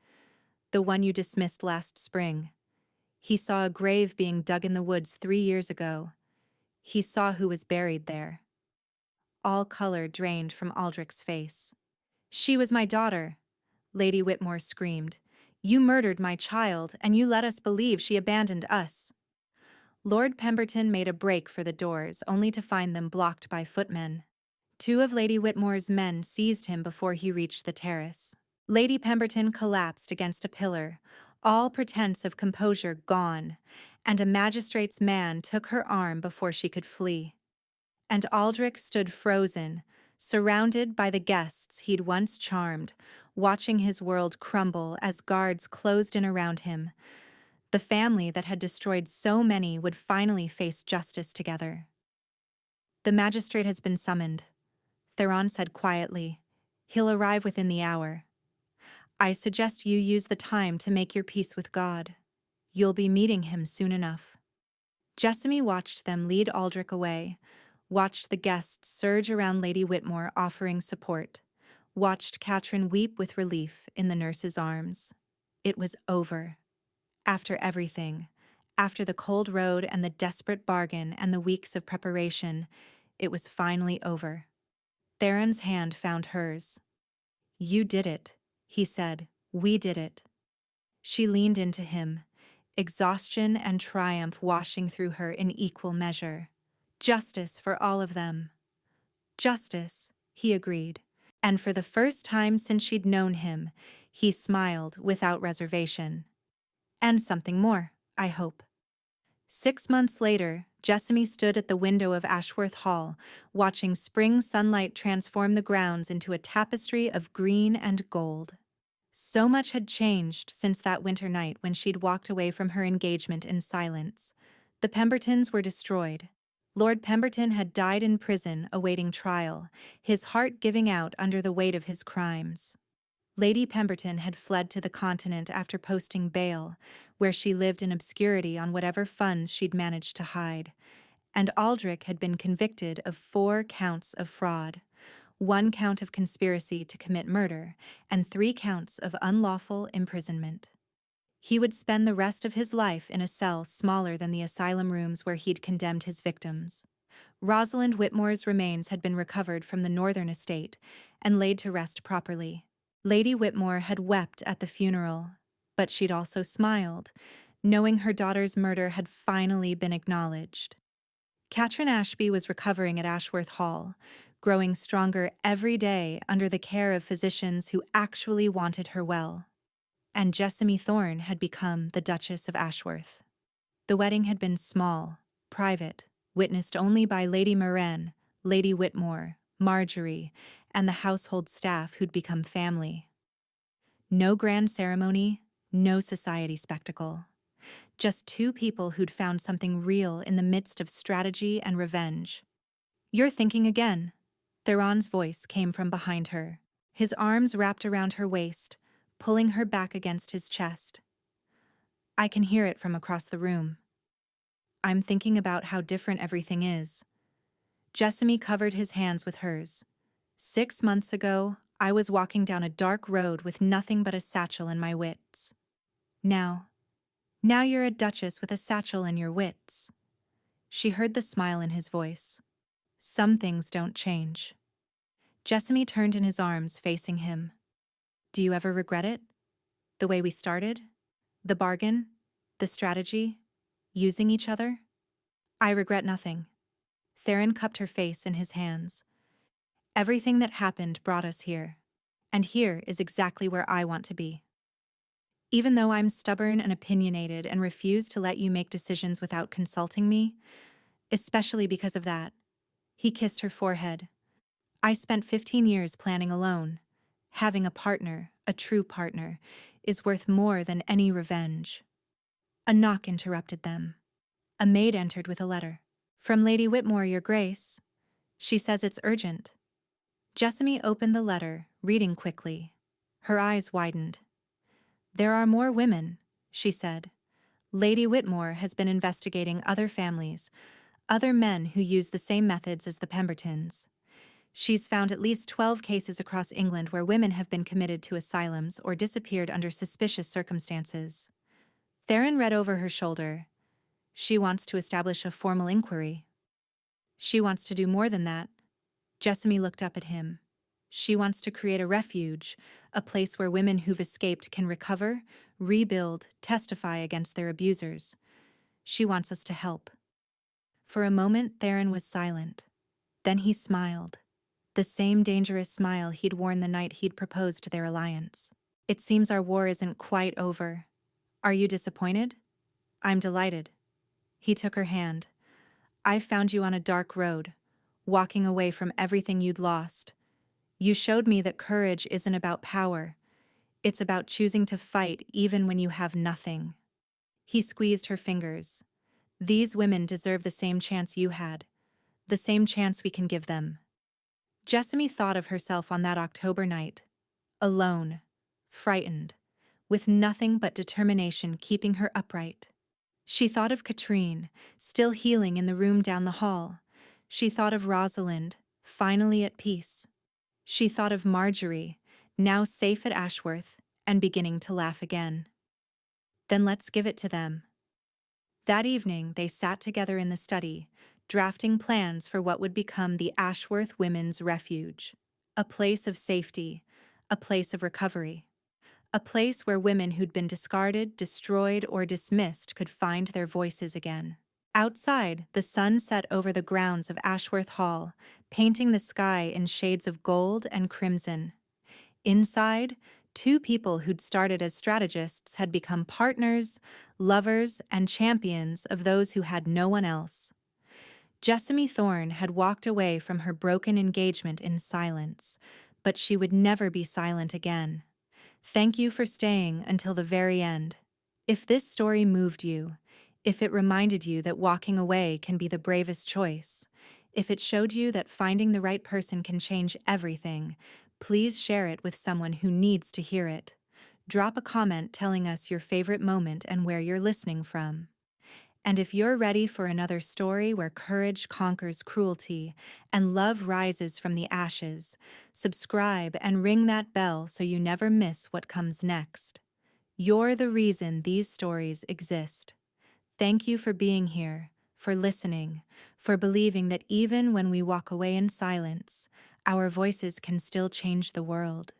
the one you dismissed last spring. He saw a grave being dug in the woods 3 years ago. He saw who was buried there." All color drained from Aldrich's face. "She was my daughter," Lady Whitmore screamed. "You murdered my child, and you let us believe she abandoned us." Lord Pemberton made a break for the doors, only to find them blocked by footmen. 2 of Lady Whitmore's men seized him before he reached the terrace. Lady Pemberton collapsed against a pillar, all pretense of composure gone, and a magistrate's man took her arm before she could flee. And Aldrich stood frozen, surrounded by the guests he'd once charmed, watching his world crumble as guards closed in around him. The family that had destroyed so many would finally face justice together. "The magistrate has been summoned," Theron said quietly. "He'll arrive within the hour. I suggest you use the time to make your peace with God. You'll be meeting him soon enough." Jessamy watched them lead Aldrich away, watched the guests surge around Lady Whitmore offering support, watched Katrin weep with relief in the nurse's arms. It was over. After everything, after the cold road and the desperate bargain and the weeks of preparation, it was finally over. Theron's hand found hers. "You did it," he said. "We did it." She leaned into him, exhaustion and triumph washing through her in equal measure. "Justice for all of them." "Justice," he agreed, and for the first time since she'd known him, he smiled without reservation. "And something more, I hope." 6 months later, Jessamy stood at the window of Ashworth Hall, watching spring sunlight transform the grounds into a tapestry of green and gold. So much had changed since that winter night when she'd walked away from her engagement in silence. The Pembertons were destroyed. Lord Pemberton had died in prison awaiting trial, his heart giving out under the weight of his crimes. Lady Pemberton had fled to the continent after posting bail, where she lived in obscurity on whatever funds she'd managed to hide. And Aldrich had been convicted of 4 counts of fraud, 1 count of conspiracy to commit murder, and 3 counts of unlawful imprisonment. He would spend the rest of his life in a cell smaller than the asylum rooms where he'd condemned his victims. Rosalind Whitmore's remains had been recovered from the northern estate and laid to rest properly. Lady Whitmore had wept at the funeral, but she'd also smiled, knowing her daughter's murder had finally been acknowledged. Catherine Ashby was recovering at Ashworth Hall, growing stronger every day under the care of physicians who actually wanted her well. And Jessamy Thorne had become the Duchess of Ashworth. The wedding had been small, private, witnessed only by Lady Moran, Lady Whitmore, Marjorie, and the household staff who'd become family. No grand ceremony, no society spectacle. Just 2 people who'd found something real in the midst of strategy and revenge. "You're thinking again." Theron's voice came from behind her, his arms wrapped around her waist, pulling her back against his chest. "I can hear it from across the room." "I'm thinking about how different everything is." Jessamy covered his hands with hers. 6 months ago, I was walking down a dark road with nothing but a satchel and my wits. Now you're a duchess with a satchel and your wits. She heard the smile in his voice. Some things don't change. Jessamy turned in his arms, facing him. "Do you ever regret it? The way we started? The bargain? The strategy? Using each other?" "I regret nothing." Theron cupped her face in his hands. "Everything that happened brought us here. And here is exactly where I want to be. Even though I'm stubborn and opinionated and refuse to let you make decisions without consulting me, especially because of that." He kissed her forehead. "I spent 15 years planning alone. Having a partner, a true partner, is worth more than any revenge." A knock interrupted them. A maid entered with a letter. "From Lady Whitmore, Your Grace. She says it's urgent." Jessamy opened the letter, reading quickly. Her eyes widened. "There are more women," she said. "Lady Whitmore has been investigating other families, other men who use the same methods as the Pembertons. She's found at least 12 cases across England where women have been committed to asylums or disappeared under suspicious circumstances." Theron read over her shoulder. "She wants to establish a formal inquiry." "She wants to do more than that." Jessamy looked up at him. "She wants to create a refuge, a place where women who've escaped can recover, rebuild, testify against their abusers. She wants us to help." For a moment, Theron was silent. Then he smiled. The same dangerous smile he'd worn the night he'd proposed their alliance. "It seems our war isn't quite over. Are you disappointed?" "I'm delighted." He took her hand. "I've found you on a dark road, walking away from everything you'd lost. You showed me that courage isn't about power. It's about choosing to fight even when you have nothing." He squeezed her fingers. "These women deserve the same chance you had, the same chance we can give them." Jessamy thought of herself on that October night, alone, frightened, with nothing but determination keeping her upright. She thought of Katrine, still healing in the room down the hall. She thought of Rosalind, finally at peace. She thought of Marjorie, now safe at Ashworth, and beginning to laugh again. Then let's give it to them. That evening, they sat together in the study, drafting plans for what would become the Ashworth Women's Refuge. A place of safety, a place of recovery. A place where women who'd been discarded, destroyed, or dismissed could find their voices again. Outside, the sun set over the grounds of Ashworth Hall, painting the sky in shades of gold and crimson. Inside, Two people who'd started as strategists had become partners, lovers, and champions of those who had no one else. Jessamy Thorne had walked away from her broken engagement in silence, but she would never be silent again. Thank you for staying until the very end. If this story moved you, if it reminded you that walking away can be the bravest choice, if it showed you that finding the right person can change everything, please share it with someone who needs to hear it. Drop a comment telling us your favorite moment and where you're listening from. And if you're ready for another story where courage conquers cruelty and love rises from the ashes, subscribe and ring that bell so you never miss what comes next. You're the reason these stories exist. Thank you for being here, for listening, for believing that even when we walk away in silence, our voices can still change the world.